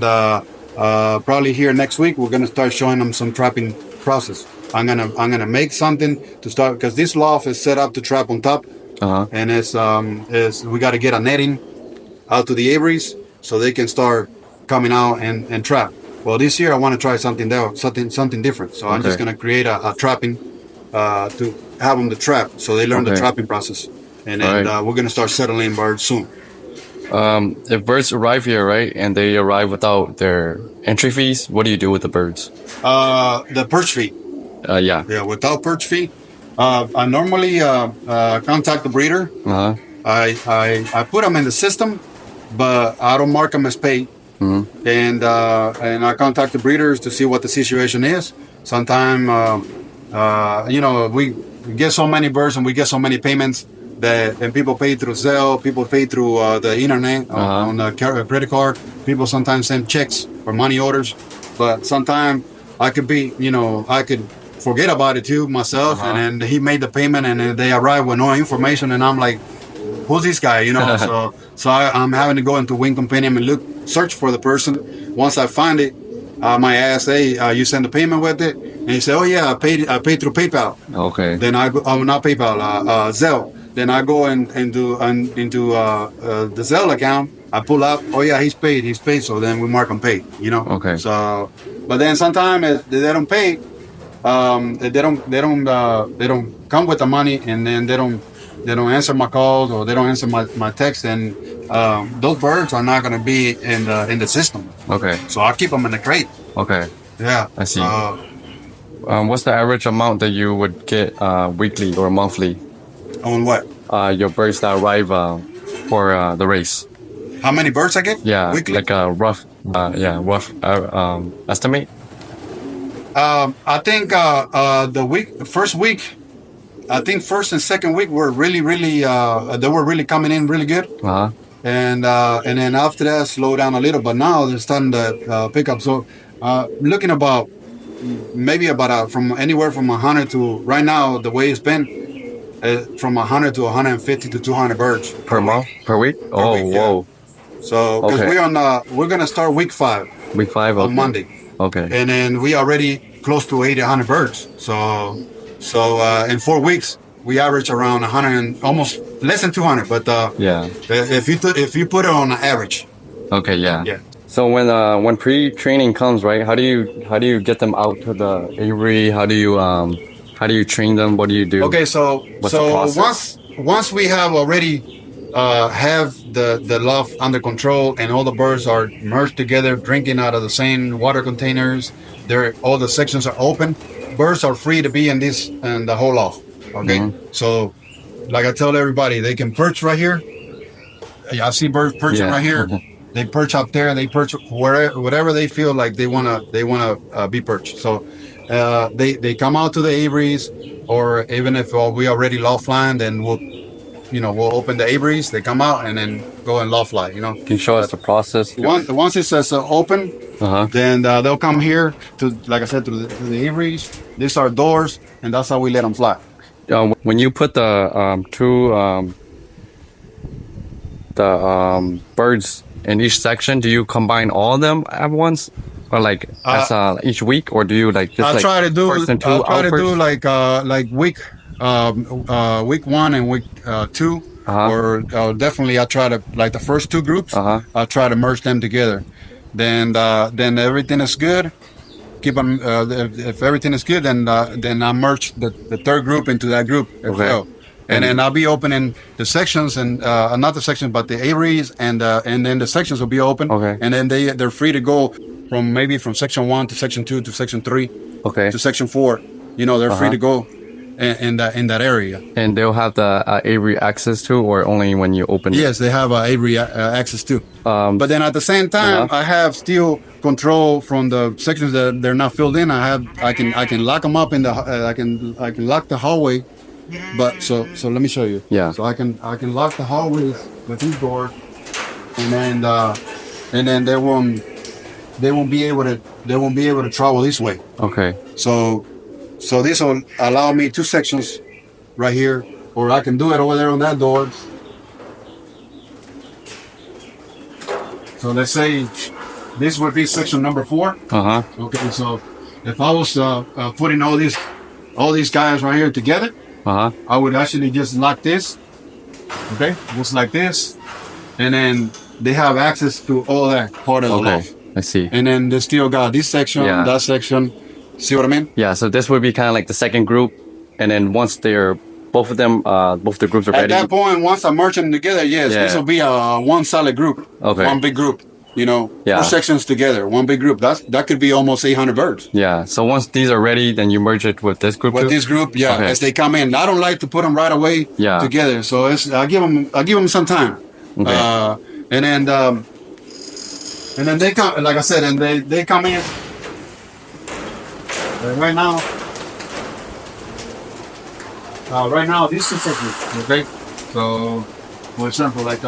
S1: probably here next week we're gonna start showing them some trapping process. I'm gonna make something to start because this loft is set up to trap on top, and we got to get a netting out to the aviaries so they can start coming out and trap. Well, this year I want to try something different. So I'm just gonna create a trapping to have them to trap, so they learn the trapping process, and then we're gonna start settling birds soon.
S2: If birds arrive here, right, and they arrive without their entry fees, what do you do with the birds?
S1: The perch fee.
S2: Yeah,
S1: without perch fee, I normally contact the breeder. I put them in the system, but I don't mark them as paid. And I contact the breeders to see what the situation is. Sometimes, we get so many birds and we get so many payments and people pay through Zelle, people pay through the internet on a credit card. People sometimes send checks or money orders, but sometimes I could forget about it too myself, and then he made the payment and then they arrive with no information, and I'm like, who's this guy? So I'm having to go into Wing Companion and search for the person. Once I find it, I might ask, hey, you send the payment with it? And he said, oh yeah, I paid through PayPal.
S2: Okay.
S1: Then I go, not PayPal, Zelle. Then I go into the Zelle account. I pull up, oh yeah, he's paid. So then we mark him paid.
S2: Okay.
S1: So, but then sometimes they don't pay. They don't come with the money, and then they don't answer my calls or they don't answer my text, and those birds are not going to be in the system.
S2: Okay.
S1: So I keep them in the crate.
S2: Okay.
S1: Yeah.
S2: I see. What's the average amount that you would get weekly or monthly?
S1: On what?
S2: Your birds that arrive for the race.
S1: How many birds I get?
S2: Yeah.
S1: Weekly?
S2: Like a rough estimate.
S1: I think first week, I think first and second week were really, they were really coming in really good. And then after that, slow down a little. But now they're starting to pick up. So looking about from anywhere from 100 to right now, the way it's been, from 100 to 150 to 200 birds
S2: per month, per week.
S1: Per week,
S2: whoa!
S1: Yeah. So because we're gonna start week 5.
S2: Week 5
S1: on Monday.
S2: Okay.
S1: And then we already close to 800 birds. So in 4 weeks we average around 100 and almost less than 200. But if you put it on an average.
S2: Okay. Yeah.
S1: Yeah.
S2: So when pre-training comes, right? How do you get them out to the aviary? How do you train them? What do you do?
S1: Okay. So once we have already have the loft under control and all the birds are merged together, drinking out of the same water containers, all the sections are open, birds are free to be in the whole loft. Okay. So like I tell everybody, they can perch right here. I see birds perching right here. They perch up there, they perch wherever they feel like they wanna be perched. So they come out to the aviaries, or even if we already loft line, then we'll open the aviaries, they come out and then go and loft line.
S2: Can you show us the process?
S1: Once it says open, then they'll come here to, like I said, to the aviaries. These are doors, and that's how we let them fly.
S2: When you put the birds in each section, do you combine all of them at once, or like as each week, or do you like just
S1: I try to do.
S2: first and two
S1: I try
S2: out
S1: to
S2: first?
S1: do like week 1 and week 2, or definitely I try to like the first 2 groups. I try to merge them together. Then everything is good. Keep them. If everything is good, then I merge the 3rd group into that group as well. And then I'll be opening the sections and not the sections, but the areas, and then the sections will be open.
S2: Okay.
S1: And then they're free to go from section 1 to section 2 to section 3 to section 4. They're free to go in that area.
S2: And they'll have the Avery access to, or only when you open it?
S1: Yes, they have Avery access too. But then at the same time, I have still control from the sections that they're not filled in. I can lock them up in the I can lock the hallway. But so let me show you.
S2: Yeah.
S1: So I can lock the hallways with these doors, and then they won't be able to travel this way.
S2: Okay.
S1: So this will allow me 2 sections right here, or I can do it over there on that door. So let's say this would be section number 4. Okay. So if I was putting all these guys right here together, I would actually just lock this. Okay, just like this, and then they have access to all that part of the loft.
S2: I see.
S1: And then they still got this section, that section. See what I mean?
S2: Yeah. So this would be kind of like the second group, and then once both of the groups are ready.
S1: At that point, once I merge them together, this will be one solid group.
S2: Okay.
S1: One big group. 4 sections together, one big group. That could be almost 800 birds.
S2: Yeah. So once these are ready, then you merge it with this group.
S1: With this group, as they come in. I don't like to put them right away together. So I give them some time.
S2: Okay.
S1: And then they come, like I said, and they come in. Right now, these 2 sections. Okay. So, for example, like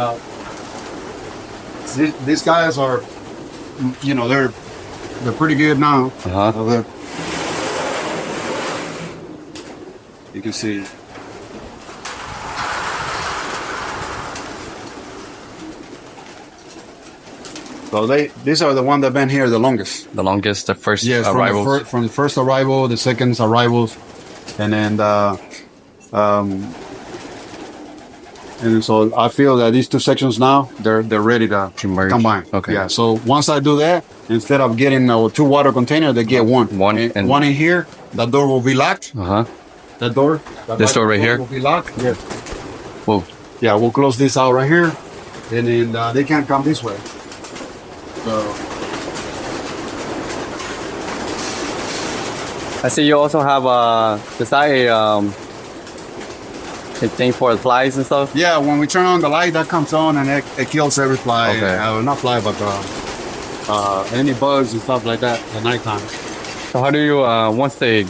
S1: these guys are, they're pretty good now. You can see. So these are the ones that've been here the longest.
S2: The longest, the first
S1: arrivals. From the first arrival, the second arrivals, and then and so I feel that these 2 sections now they're ready to
S2: merge.
S1: Combine.
S2: Okay.
S1: Yeah. So once I do that, instead of getting 2 water containers, they get one.
S2: One
S1: in here. That door will be locked. That door.
S2: This door right here
S1: will be locked. Yes.
S2: Whoa.
S1: Yeah, we'll close this out right here, and then they can't come this way. So
S2: I see you also have a thing for the flies and stuff.
S1: Yeah, when we turn on the light, that comes on and it kills every fly.
S2: Okay.
S1: Not fly, but any bugs and stuff like that at nighttime.
S2: So how do you once they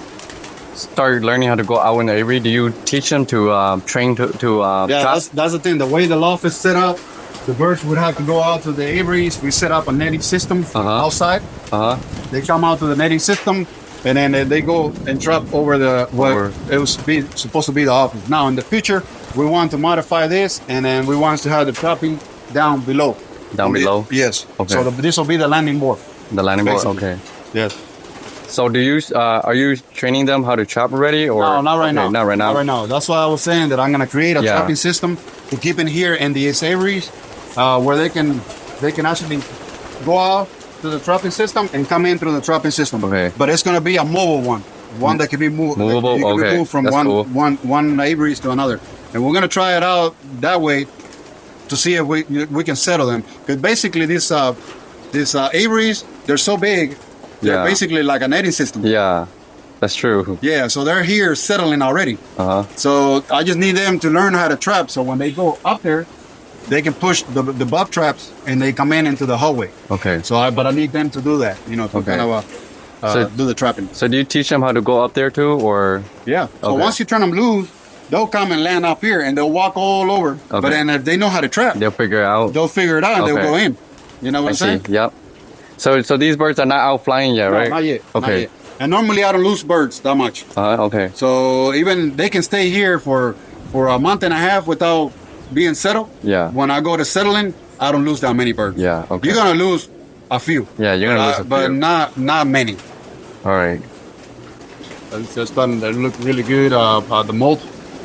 S2: start learning how to go out in the aviary, do you teach them to train to trap?
S1: That's the thing. The way the loft is set up, the birds would have to go out to the aviaries. We set up a netting system outside. They come out to the netting system, and then they go and trap over it was supposed to be the office. Now in the future, we want to modify this, and then we want to have the trapping down below.
S2: Down below?
S1: Yes.
S2: Okay.
S1: So this will be the landing board.
S2: The landing board.
S1: Basically.
S2: Okay.
S1: Yes.
S2: So are you training them how to trap already, or
S1: no? Not right now.
S2: Not right now.
S1: Not right now. That's why I was saying that I'm gonna create a trapping system to keep in here in these aviaries, where they can actually go out to the trapping system and come in through the trapping system.
S2: Okay.
S1: But it's gonna be a mobile one that can be moved.
S2: Movable.
S1: It can
S2: Okay.
S1: be moved from
S2: That's cool.
S1: one aviaries to another, and we're gonna try it out that way to see if we can settle them. Because basically these aviaries, they're so big. They're basically like a netting system.
S2: Yeah, that's true.
S1: Yeah, so they're here settling already. So I just need them to learn how to trap. So when they go up there, they can push the buff traps and they come in into the hallway.
S2: Okay.
S1: But I need them to do that, to kind of do the trapping.
S2: So do you teach them how to go up there too, or?
S1: Yeah. So once you turn them loose, they'll come and land up here and they'll walk all over.
S2: Okay.
S1: But then if they know how to trap,
S2: they'll figure it out.
S1: They'll figure it out and they'll go in. You know what I'm saying?
S2: Yep. So these birds are not out flying yet, right?
S1: No, not yet.
S2: Okay.
S1: Not yet. And normally I don't lose birds that much.
S2: Okay.
S1: So even they can stay here for a month and a half without being settled.
S2: Yeah.
S1: When I go to settling, I don't lose that many birds.
S2: Yeah, okay.
S1: You're gonna lose a few.
S2: Yeah, you're gonna lose a few.
S1: But not many.
S2: All right.
S1: It's starting to look really good. The molt,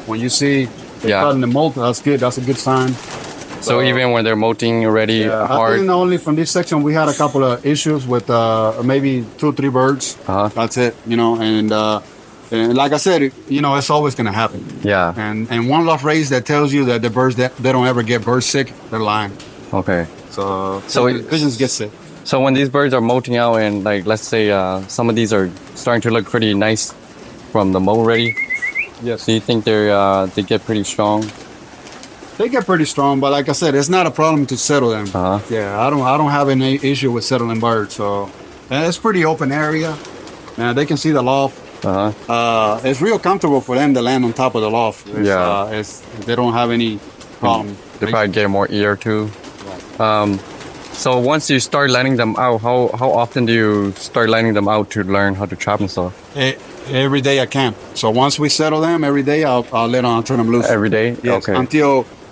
S1: when you see they're starting to molt, that's good. That's a good sign.
S2: So even when they're molting already hard?
S1: I think only from this section we had a couple of issues with maybe 2 or 3 birds. That's it, and like I said, it's always going to happen.
S2: Yeah.
S1: And one loft race that tells you that the birds, they don't ever get bird sick, they're lying.
S2: Okay.
S1: So pigeons get sick.
S2: So when these birds are molting out and like, let's say some of these are starting to look pretty nice from the molt already.
S1: Yes.
S2: Do you think they get pretty strong?
S1: They get pretty strong, but like I said, it's not a problem to settle them. Yeah, I don't have any issue with settling birds. So it's pretty open area. They can see the loft. It's real comfortable for them to land on top of the loft. They don't have any problem.
S2: They probably get more ear too. Right. So once you start letting them out, how often do you start letting them out to learn how to trap and stuff?
S1: Every day I can. So once we settle them, every day I'll turn them loose.
S2: Every day?
S1: Yes.
S2: Okay.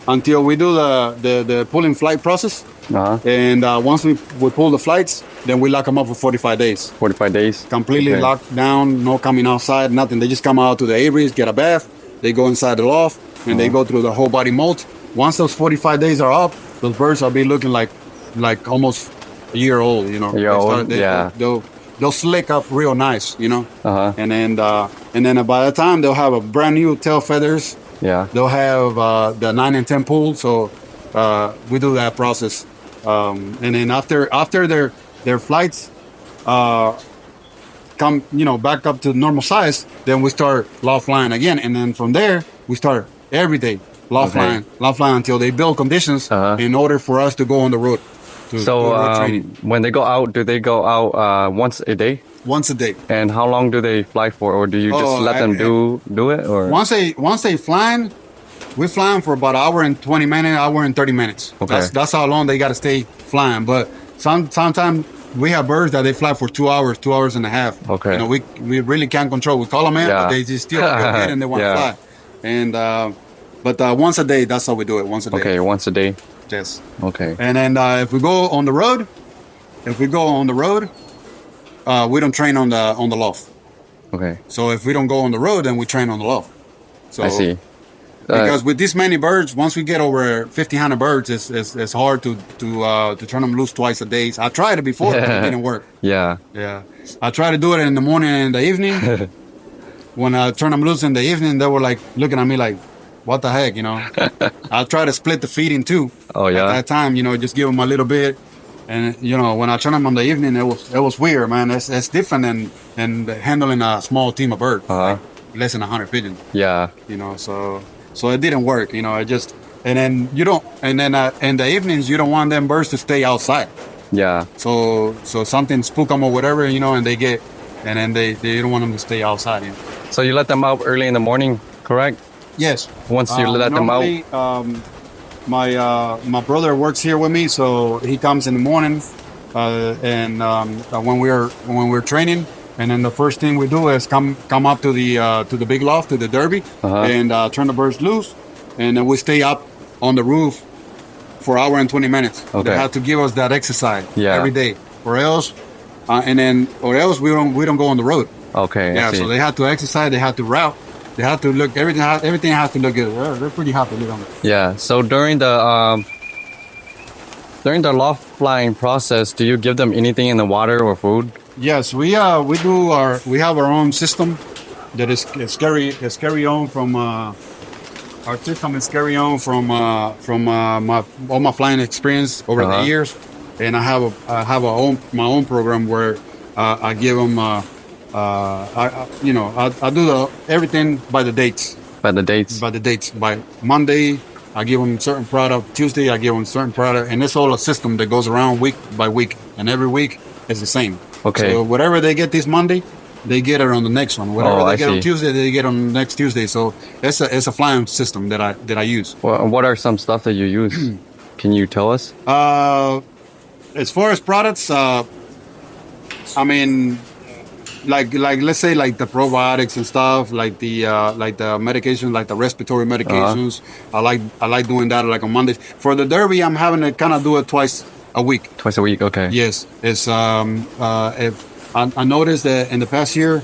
S1: Until we do the pulling flight process. And once we pull the flights, then we lock them up for 45 days.
S2: 45 days?
S1: Completely locked down, no coming outside, nothing. They just come out to the aviaries, get a bath, they go inside the loft, and they go through the whole body molt. Once those 45 days are up, those birds will be looking like almost a year old, They'll slick up real nice, And then by the time they'll have a brand new tail feathers.
S2: Yeah.
S1: They'll have the 9 and 10 pool. So we do that process. And then after their flights come, back up to normal size, then we start loft flying again. And then from there, we start every day loft flying until they build conditions in order for us to go on the road.
S2: When they go out, do they go out once a day?
S1: Once a day.
S2: And how long do they fly for, or do you just let them do it? Or
S1: once they flying, we fly them for about an hour and 20 minutes, hour and 30 minutes.
S2: Okay.
S1: That's how long they got to stay flying. But sometimes we have birds that they fly for 2 hours, 2 hours and a half.
S2: Okay.
S1: We really can't control. We call them in, but they just still get and they want to fly. And but once a day, that's how we do it. Once a day.
S2: Okay, once a day.
S1: Yes.
S2: Okay.
S1: And then if we go on the road, we don't train on the loft.
S2: Okay.
S1: So if we don't go on the road, then we train on the loft. So
S2: I see.
S1: Because with this many birds, once we get over 1,500 birds, it's hard to turn them loose twice a day. I tried it before, but it didn't work.
S2: Yeah.
S1: Yeah. I tried to do it in the morning and in the evening. When I turn them loose in the evening, they were like looking at me like, what the heck, I try to split the feeding too.
S2: Oh yeah.
S1: At that time, just give them a little bit, and when I turn them on the evening, it was weird, man. It's different than handling a small team of birds, like less than 100 pigeons.
S2: Yeah.
S1: So it didn't work. It just in the evenings you don't want them birds to stay outside.
S2: Yeah.
S1: So something spook them or whatever, and they don't want them to stay outside.
S2: So you let them out early in the morning, correct?
S1: Yes.
S2: Once you let them out.
S1: My brother works here with me, so he comes in the morning, and when we're training, and then the first thing we do is come up to the big loft, to the derby, and turn the birds loose, and then we stay up on the roof for an hour and 20 minutes.
S2: Okay.
S1: They have to give us that exercise every day, or else we don't go on the road.
S2: Okay.
S1: Yeah. So they have to exercise. They have to route. They have to look. Everything has to look good. They're pretty happy to live on it.
S2: Yeah. So during the loft flying process, do you give them anything in the water or food?
S1: Yes, we have our own system that is carry on from our system is carry on from all my flying experience over the years, and I have my own program where I give them. I do everything by the dates.
S2: By the dates?
S1: By the dates. By Monday, I give them certain product. Tuesday, I give them certain product. And it's all a system that goes around week by week. And every week is the same.
S2: Okay.
S1: So whatever they get this Monday, they get it on the next one. Whatever they get on Tuesday, they get on next Tuesday. So it's a flying system that I use.
S2: Well, what are some stuff that you use? Can you tell us?
S1: As far as products, like let's say like the probiotics and stuff, like the medications, like the respiratory medications. I like doing that like on Mondays. For the derby, I'm having to kind of do it twice a week.
S2: Twice a week, okay.
S1: Yes, it's if I noticed that in the past year,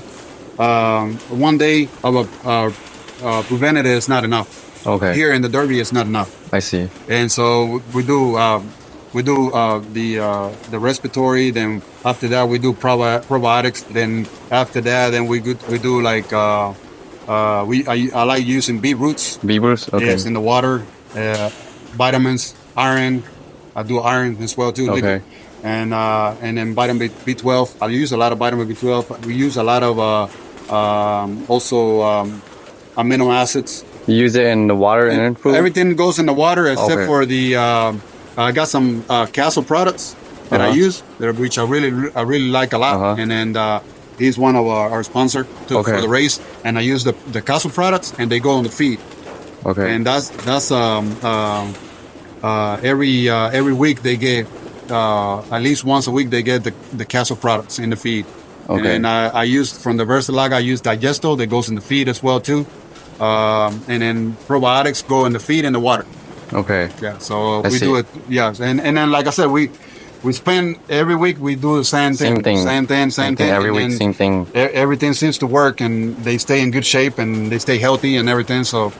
S1: one day of a preventative is not enough.
S2: Okay.
S1: Here in the derby, it's not enough.
S2: I see.
S1: And so we do the respiratory. Then after that we do probiotics. Then after that, then we do like I like using beetroots.
S2: Beetroots, okay.
S1: Yes, in the water, vitamins, iron. I do iron as well too.
S2: Okay.
S1: And then vitamin B12. I use a lot of vitamin B12. We use a lot of also amino acids.
S2: You use it in the water and food?
S1: Everything goes in the water except for the. I got some Castle products that I use, which I really like a lot. And then he's one of our sponsor for the race. And I use the Castle products, and they go on the feed.
S2: Okay.
S1: And that's every week they get at least once a week they get the Castle products in the feed. Okay. And I use from the Versalag, I use Digesto that goes in the feed as well too. And then probiotics go in the feed and the water.
S2: Okay.
S1: Yeah. So we do it. Yeah. And then like I said, we spend every week we do the same thing. Same thing.
S2: Every week, same thing.
S1: Everything seems to work, and they stay in good shape, and they stay healthy and everything. So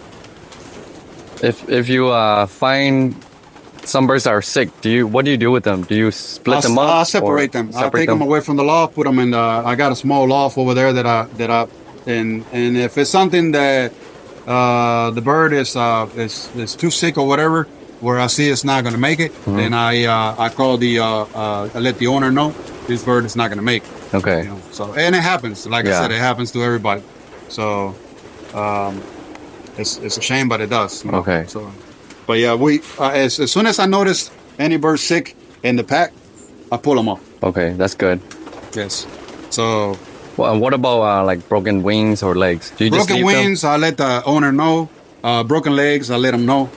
S2: if you find some birds are sick, what do you do with them? Do you split them up?
S1: I separate them. I take them away from the loft, put them in. I got a small loft over there that I and if it's something that the bird is too sick or whatever, where I see it's not going to make it, then I call I let the owner know this bird is not going to make it.
S2: Okay.
S1: You know, so and it happens. Like I said, it happens to everybody. So it's a shame, but it does. You know? Okay. So. But yeah, we as soon as I notice any bird sick in the pack, I pull them off.
S2: Okay, that's good.
S1: Yes. So.
S2: Well, what about like broken wings or legs? Do you
S1: broken
S2: just
S1: wings? I let the owner know. Broken legs, I let them know.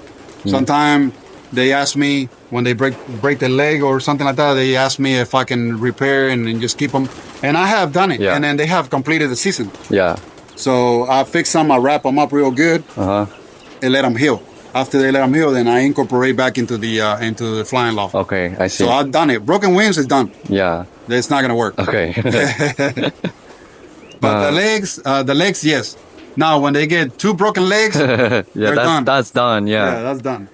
S1: Sometimes they ask me when they break their leg or something like that. They ask me if I can repair and just keep them, and I have done it. Yeah. And then they have completed the season. Yeah. So I fix them. I wrap them up real good. And let them heal. After they let them heal, then I incorporate back into the flying loft. Okay, I see. So I've done it. Broken wings is done. Yeah. It's not gonna work. Okay. But the legs, yes. Now when they get 2 broken legs, they're done. That's done. Yeah. Yeah, that's done.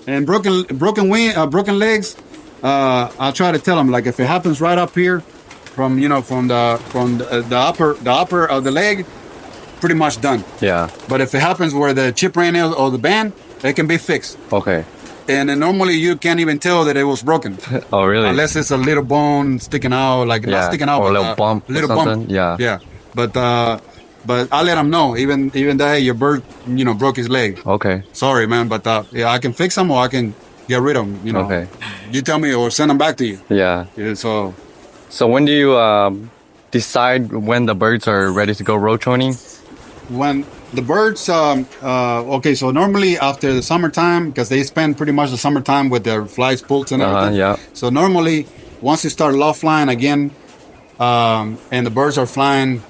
S1: And broken legs, I'll try to tell them, like, if it happens right up here, from the upper of the leg, pretty much done. Yeah. But if it happens where the chip ran out or the band, it can be fixed. Okay. And then normally you can't even tell that it was broken. Oh, really? Unless it's a little bone sticking out, like not sticking out, or a little bump. Little bump. Yeah. Yeah. But I let them know, even that your bird, broke his leg. Okay. Sorry, man, but I can fix them or I can get rid of them. Okay. You tell me or send them back to you. Yeah. So when do you decide when the birds are ready to go road training? When the birds, okay, so normally after the summertime, because they spend pretty much the summertime with their flies, pulls, and everything. Yeah. So normally, once you start loft flying again, and the birds are flying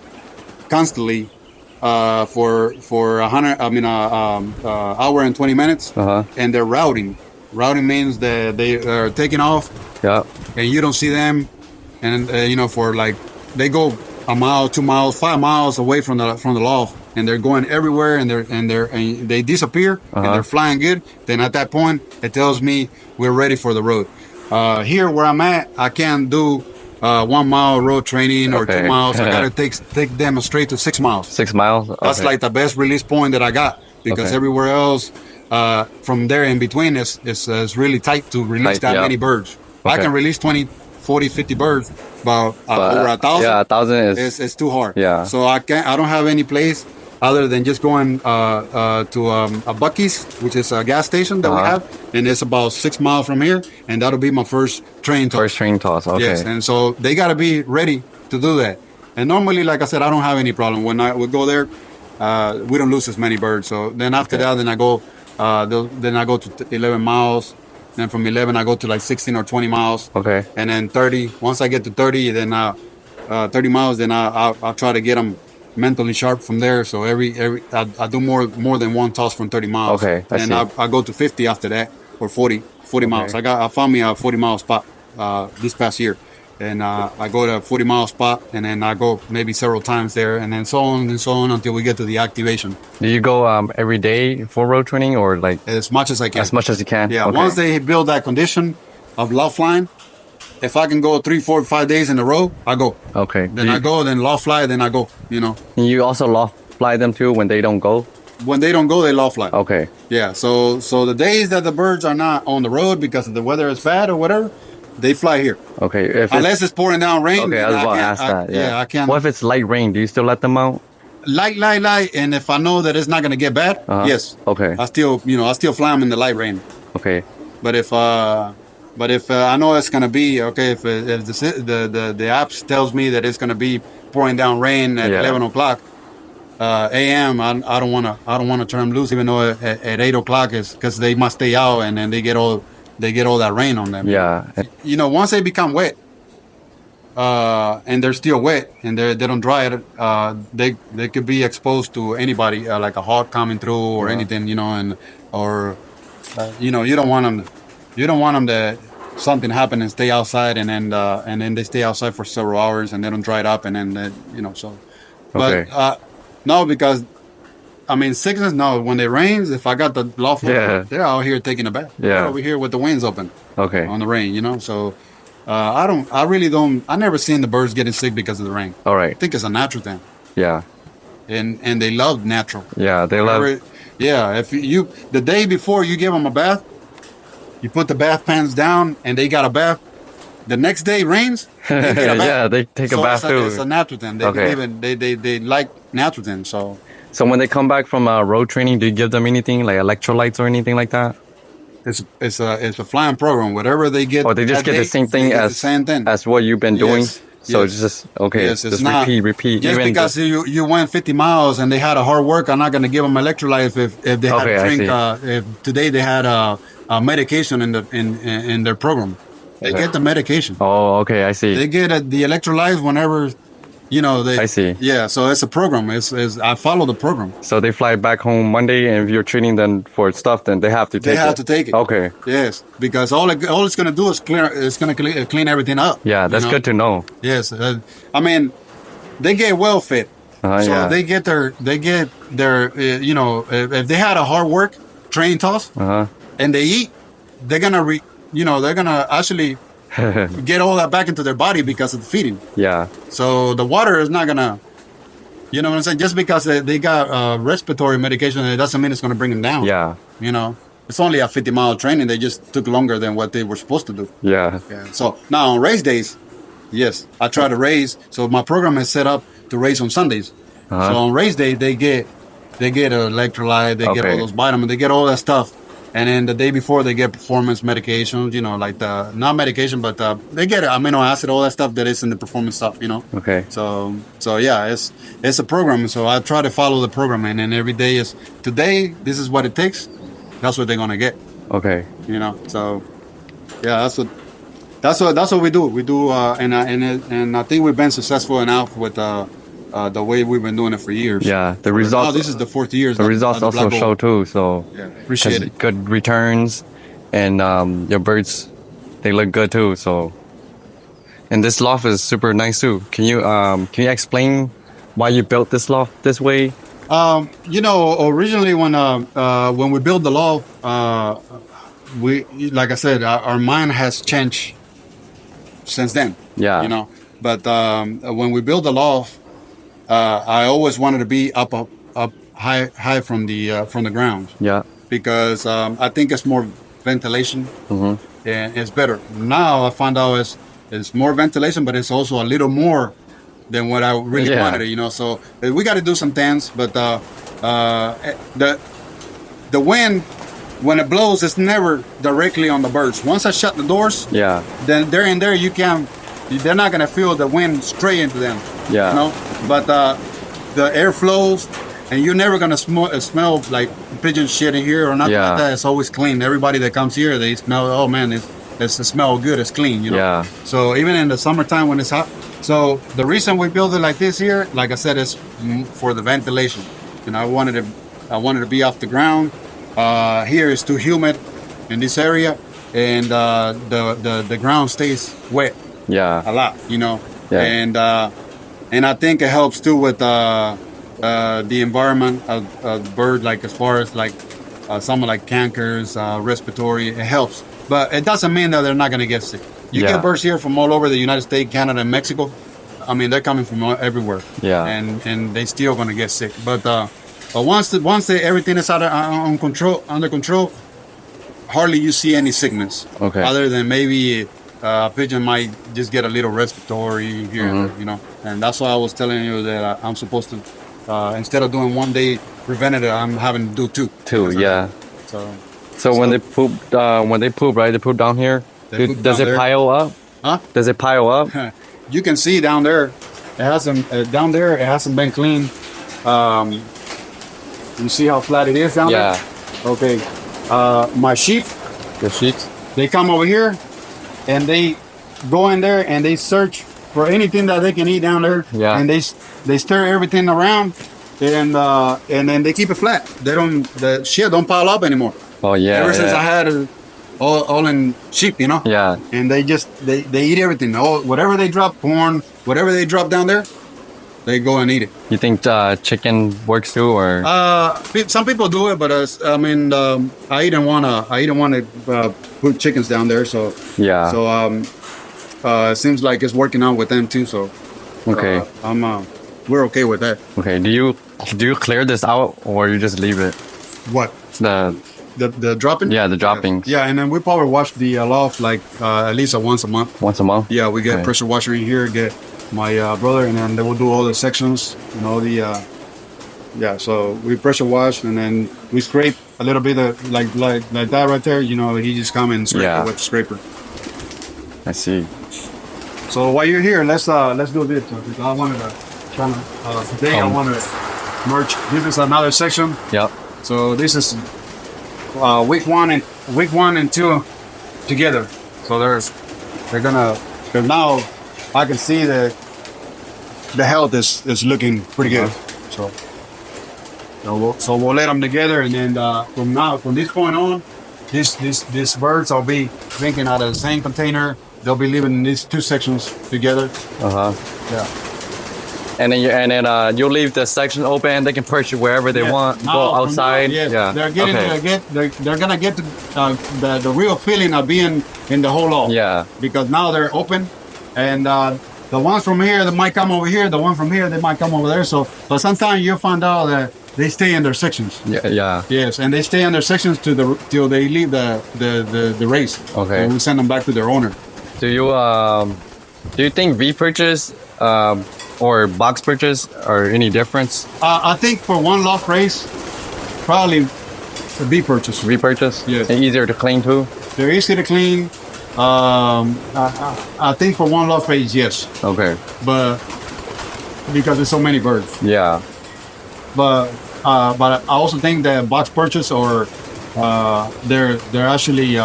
S1: constantly for hour and 20 minutes, and they're routing. Routing means that they are taking off. Yeah. And you don't see them, and for like they go a mile, 2 miles, 5 miles away from the loft, and they're going everywhere, and they disappear, and they're flying good. Then at that point, it tells me we're ready for the road. Here where I'm at, I can't do 1 mile road training or 2 miles. I gotta take them straight to 6 miles. 6 miles. Okay. That's like the best release point that I got, because everywhere else from there in between is really tight to release many birds. I can release 20, 40, 50 birds, but over 1,000. Yeah, 1,000 is too hard. Yeah. So I don't have any place other than just going to a Buc-ee's, which is a gas station that we have, and it's about 6 miles from here, and that'll be my first train toss. First train toss, okay. Yes, and so they got to be ready to do that. And normally, like I said, I don't have any problem. When I would go there, we don't lose as many birds. So then after that, then I go to 11 miles. Then from 11, I go to like 16 or 20 miles. Okay. And then 30. Once I get to 30, then 30 miles, then I'll try to get them mentally sharp from there. So I do more than one toss from 30 miles.
S2: Okay, I
S1: and
S2: see.
S1: I go to 50 after that, or 40 miles.
S2: Okay.
S1: I found me a 40-mile spot this past year, and I go to a 40-mile spot, and then I go maybe several times there, and then so on and so on until we get to the activation.
S2: Do you go every day for road training or like
S1: As much as I can.
S2: as much as you can?
S1: Yeah.
S2: Okay.
S1: Once they build that condition of loft flying, if I can go 3, 4, 5 days in a row, I go.
S2: Okay.
S1: Then I go, then loft fly, then I go. You know,
S2: You also loft fly them too when they don't go?
S1: when they don't go, they loft fly.
S2: Okay.
S1: Yeah. So the days that the birds are not on the road because the weather is bad or whatever, they fly here.
S2: Okay. If
S1: Unless it's pouring down rain.
S2: okay, I
S1: then
S2: was about to
S1: can't-
S2: ask that. Yeah.
S1: I can't.
S2: What if it's light rain? Do you still let them out?
S1: Light, and if I know that it's not gonna get bad, yes.
S2: Okay.
S1: I still fly them in the light rain.
S2: Okay.
S1: But if I know it's gonna be okay, if the apps tells me that it's gonna be pouring down rain at
S2: Yeah.
S1: 11 o'clock a.m., I don't wanna turn them loose, even though at 8 o'clock is because they must stay out, and then they get all that rain on them.
S2: Yeah.
S1: You know, once they become wet, and they're still wet, and they don't dry it, they could be exposed to anybody, like a hawk coming through or anything, you know, you know, you don't want them to something happen and stay outside, and then they stay outside for several hours and they don't dry it up, and then you know, so.
S2: Okay.
S1: But no, because I mean, sickness. No, when it rains, if I got the loft,
S2: Yeah.
S1: they're out here taking a bath.
S2: Yeah.
S1: They're over here with the winds open
S2: Okay.
S1: on the rain, you know. So I really don't. I never seen the birds getting sick because of the rain.
S2: All
S1: I
S2: right.
S1: think it's a natural thing,
S2: Yeah.
S1: and they love natural.
S2: Yeah. They love.
S1: Yeah, if you the day before you give them a bath, you put the bath pans down and they got a bath. The next day rains, they get a bath.
S2: Yeah, they take a
S1: So
S2: bath
S1: it's a
S2: too.
S1: natural thing. They
S2: Okay.
S1: believe in, they like natural things. So
S2: So when they come back from road training, do you give them anything like electrolytes or anything like that?
S1: it's a flying program. Whatever they get,
S2: Or they just
S1: that
S2: get the
S1: day,
S2: same
S1: they
S2: thing
S1: get
S2: as
S1: the same thing.
S2: as what you've been doing?
S1: Yes,
S2: So
S1: yes.
S2: it's just okay.
S1: Yes, it's
S2: just
S1: not
S2: repeat.
S1: just
S2: Even
S1: because you went 50 miles and they had a hard work. I'm not going to give them electrolytes if they had
S2: Okay,
S1: to
S2: I
S1: drink.
S2: see.
S1: If today they had a medication in their program, they
S2: Okay.
S1: get the medication.
S2: Oh, okay, I see.
S1: They get the electrolytes whenever, you know.
S2: I see.
S1: Yeah, so it's a program. It's I follow the program.
S2: So they fly back home Monday, and if you're treating them for stuff, then they have to take
S1: They
S2: it.
S1: have to take it.
S2: Okay.
S1: Yes, because all it's going to do is clear. It's going to clean everything up.
S2: Yeah,
S1: you
S2: that's
S1: know?
S2: good to know.
S1: Yes, I mean, they get well fit. So
S2: Yeah.
S1: they get their you know, if they had a hard work train toss and they eat, they're gonna actually get all that back into their body because of the feeding.
S2: Yeah.
S1: So the water is not gonna, you know what I'm saying? Just because they got respiratory medication, it doesn't mean it's gonna bring them down.
S2: Yeah.
S1: You know, it's only a 50-mile training. They just took longer than what they were supposed to do.
S2: Yeah.
S1: Yeah. So now on race days, yes, I try to race. So my program is set up to race on Sundays. So on race day, they get electrolyte, they get all
S2: Okay.
S1: those vitamins, they get all that stuff. And then the day before, they get performance medications, you know, like not medication, but they get amino acid, all that stuff that is in the performance stuff, you know.
S2: Okay.
S1: So yeah, it's a program. So I try to follow the program, and then every day is today. This is what it takes. That's what they're gonna get,
S2: Okay.
S1: you know. So yeah, that's what we do. We do, and I think we've been successful enough with the way we've been doing it for years.
S2: Yeah. The results.
S1: Now this is the fourth year.
S2: the results also show too. So
S1: Yeah, appreciate it.
S2: good returns, and your birds, they look good too. So, and this loft is super nice too. Can you explain why you built this loft this way?
S1: You know, originally when we built the loft, we, like I said, our mind has changed since then.
S2: Yeah.
S1: You know, but when we built the loft, I always wanted to be up high from the ground,
S2: Yeah.
S1: because I think it's more ventilation and it's better. Now I found out it's more ventilation, but it's also a little more than what I really
S2: Yeah.
S1: wanted. You know, so we got to do some things, but the wind, when it blows, it's never directly on the birds. Once I shut the doors,
S2: Yeah.
S1: then they're in there. They're not gonna feel the wind straight into them.
S2: Yeah.
S1: You know, but the air flows, and you're never gonna smell like pigeon shit in here or nothing
S2: Yeah.
S1: like that. It's always clean. Everybody that comes here, they smell. Oh man, it's smell good. It's clean. You know.
S2: Yeah.
S1: So even in the summertime when it's hot, So the reason we build it like this here, like I said, is for the ventilation. And I wanted to be off the ground. Here is too humid in this area, and the ground stays wet
S2: Yeah.
S1: a lot, you know.
S2: Yeah.
S1: And I think it helps too with the environment of bird, like as far as like some like cankers, respiratory. It helps, but it doesn't mean that they're not going to get sick. You
S2: Yeah.
S1: get birds here from all over the United States, Canada, and Mexico. I mean, they're coming from everywhere.
S2: Yeah.
S1: And they still going to get sick. But once everything is under control, hardly you see any sickness.
S2: Okay.
S1: Other than maybe a pigeon might just get a little respiratory here, you know. And that's why I was telling you that I'm supposed to, instead of doing 1 day preventative, I'm having to do two.
S2: Two. Yeah.
S1: So
S2: when they poop, right? They poop down here. Does it pile up?
S1: Huh?
S2: Does it pile up?
S1: You can see down there, it hasn't down there. It hasn't been cleaned. You see how flat it is down there?
S2: Yeah.
S1: Okay. My sheep,
S2: The sheep.
S1: they come over here, and they go in there and they search for anything that they can eat down there.
S2: Yeah.
S1: And they stir everything around, and then they keep it flat. The shit don't pile up anymore.
S2: Oh yeah.
S1: Ever since
S2: yeah.
S1: I had all in sheep, you know.
S2: Yeah.
S1: And they eat everything. Whatever they drop, corn, whatever they drop down there, they go and eat it.
S2: You think chicken works too, or?
S1: Some people do it, but I mean, I didn't wanna put chickens down there, so
S2: Yeah.
S1: So it seems like it's working out with them too. So
S2: Okay.
S1: we're okay with that.
S2: Okay. Do you clear this out, or you just leave it?
S1: What the dropping?
S2: The droppings.
S1: Yeah, and then we power wash the loft like at least once a month.
S2: Once a month.
S1: Yeah, we get
S2: Okay.
S1: pressure washer in here, get my brother, and then they will do all the sections and all the so we pressure wash, and then we scrape a little bit of like that right there. You know, he just come and scrape
S2: Yeah.
S1: it with the scraper.
S2: I see.
S1: So while you're here, let's do this. I wanted to today I want to merge. This is another section.
S2: Yep.
S1: So this is week one and two together. So they're gonna, because now I can see that the health is looking pretty good. So we'll let them together, and then from this point on, these birds will be drinking out of the same container. They'll be living in these two sections together. Yeah.
S2: And then you leave the section open, and they can perch wherever they want.
S1: Now,
S2: Go
S1: from now,
S2: outside.
S1: yes,
S2: Yeah.
S1: they're gonna get the real feeling of being in the whole loft.
S2: Yeah.
S1: Because now they're open, and the ones from here they might come over here. The one from here they might come over there. So, but sometimes you'll find out that they stay in their sections.
S2: Yeah. Yeah.
S1: Yes, and they stay in their sections till they leave the race.
S2: Okay.
S1: And we send them back to their owner.
S2: Do you think V purchase or box purchase are any difference?
S1: I think for one loft race, probably a B purchase.
S2: V purchase?
S1: Yes.
S2: And easier to clean too?
S1: They're easy to clean. I think for one loft race, yes,
S2: Okay.
S1: but because there's so many birds.
S2: Yeah.
S1: But I also think that box purchase or they're actually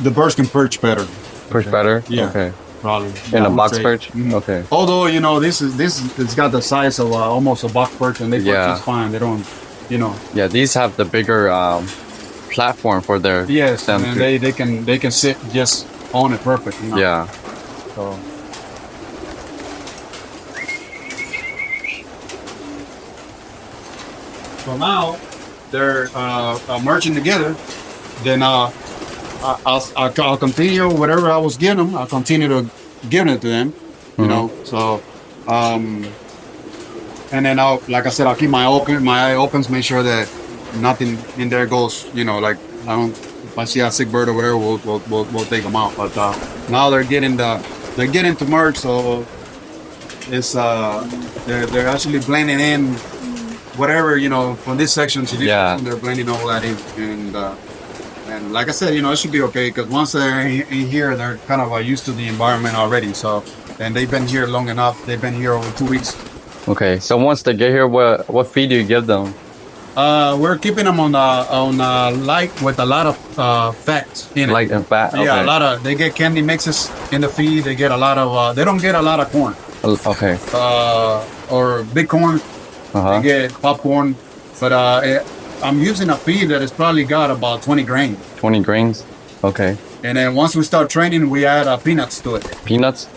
S1: the birds can perch better.
S2: Perch better?
S1: Yeah.
S2: Okay.
S1: Probably.
S2: In
S1: I
S2: a
S1: would
S2: box
S1: say.
S2: perch?
S1: Mhm.
S2: Okay.
S1: Although this it's got the size of almost a box perch, and they perch
S2: Yeah.
S1: just fine. They don't,
S2: Yeah, these have the bigger platform for their
S1: Yes,
S2: them
S1: and
S2: to-
S1: they can sit just on it perfect.
S2: Yeah.
S1: So. So now they're merging together. Then I'll continue whatever I was giving them. I'll continue to giving it to them. You know. So, and then like I said, I'll keep my eye opens, make sure that nothing in there goes. Like I don't. If I see a sick bird or whatever, we'll take them out. But now they're getting to merge, so it's they're actually blending in whatever from this section to this section, they're blending all that in, and like I said, it should be okay because once they're in here, they're kind of used to the environment already. So, and they've been here long enough. They've been here over 2 weeks.
S2: Okay, so once they get here, what feed do you give them?
S1: We're keeping them on light with a lot of fats in it.
S2: Light and fat. Okay.
S1: Yeah, a lot of. They get candy mixes in the feed. They get a lot of. They don't get a lot of corn.
S2: Okay.
S1: Or big corn. They get popcorn, but I'm using a feed that has probably got about 20 grains.
S2: 20 grains. Okay.
S1: And then once we start training, we add peanuts to it.
S2: Peanuts?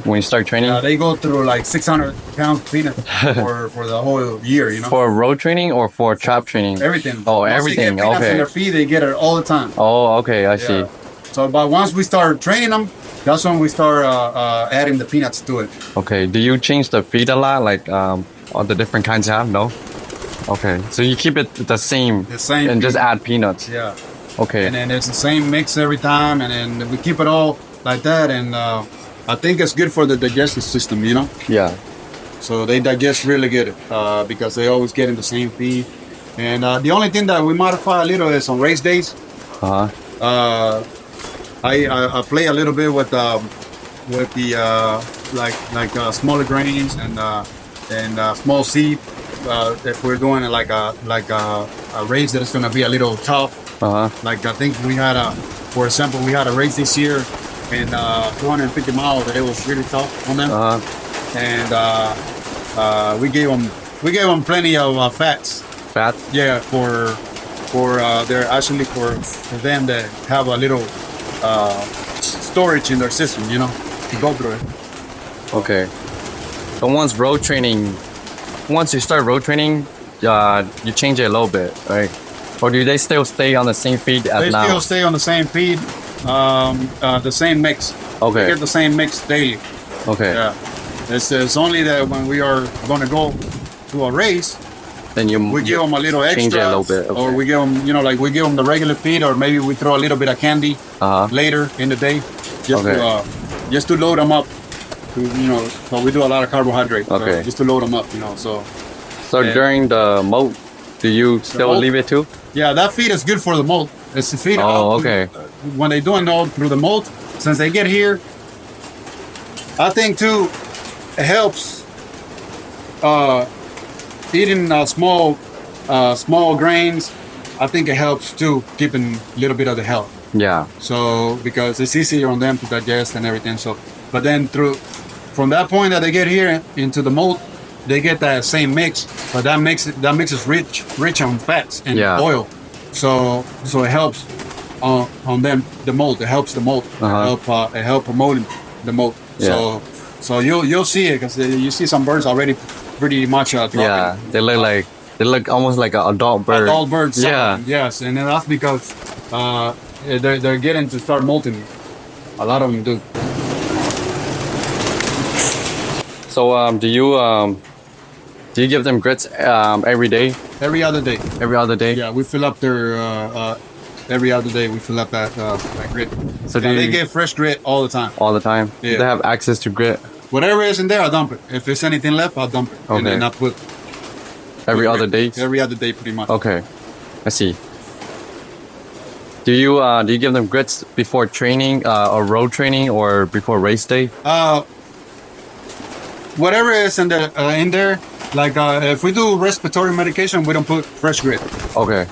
S2: When you start training?
S1: They go through like 600 pounds of peanuts for the whole year, you know?
S2: For road training or for trap training?
S1: Everything.
S2: Oh,
S1: once
S2: everything.
S1: They get peanuts in their feed, they get it all the time.
S2: Oh, okay. I see.
S1: So, but once we start training them, that's when we start adding the peanuts to it.
S2: Okay. Do you change the feed a lot? Like all the different kinds you have? No? Okay. So you keep it the same.
S1: The same.
S2: And just add peanuts?
S1: Yeah.
S2: Okay.
S1: And then it's the same mix every time, and then we keep it all like that, and I think it's good for the digestive system, you know?
S2: Yeah.
S1: So they digest really good because they always get in the same feed. And the only thing that we modify a little is on race days. I play a little bit with the smaller grains and small seed. If we're doing like a race that is going to be a little tough. Like I think we had for example, we had a race this year in 250 miles that it was really tough on them, and we gave them plenty of fats.
S2: Fat? Yeah,
S1: for they're actually for them that have a little storage in their system, you know, to go through it.
S2: Okay. So once you start road training, you change it a little bit, right? Or do they still stay on the same feed as now?
S1: They still stay on the same feed, the same mix.
S2: Okay.
S1: They get the same mix daily.
S2: Okay.
S1: Yeah. It's only that when we are going to go to a race,
S2: then
S1: we give them a little extra,
S2: change it a little bit. Okay.
S1: Or we give them, like we give them the regular feed, or maybe we throw a little bit of candy later in the day, just to load them up. So we do a lot of carbohydrate.
S2: Okay.
S1: Just to load them up, So
S2: during the molt, do you still leave it too?
S1: Yeah, that feed is good for the molt. It's the feed.
S2: Okay.
S1: When they do it all through the molt, since they get here, I think too, it helps eating small grains. I think it helps too, keeping a little bit of the health.
S2: Yeah.
S1: So because it's easier on them to digest and everything. So, but then from that point that they get here into the molt, they get that same mix, but that mix is rich on fats and oil. So it helps on them the molt. It helps the molt. It help promoting the molt.
S2: Yeah.
S1: So you'll see it because you see some birds already pretty much dropping.
S2: Yeah, they look almost like an adult bird.
S1: Adult birds.
S2: Yeah.
S1: Yes, and then that's because they're getting to start molting. A lot of them do.
S2: So do you give them grits every day?
S1: Every other day.
S2: Every other day?
S1: Yeah, we fill up their every other day. We fill up that grit.
S2: So
S1: they get fresh grit all the time.
S2: All the time.
S1: Yeah.
S2: Do they have access to grit?
S1: Whatever is in there, I dump it. If there's anything left, I'll dump it.
S2: Okay.
S1: And then I put
S2: every other day.
S1: Every other day, pretty much.
S2: Okay, I see. Do you give them grits before training or road training or before race day?
S1: Whatever is in there, like if we do respiratory medication, we don't put fresh grit.
S2: Okay.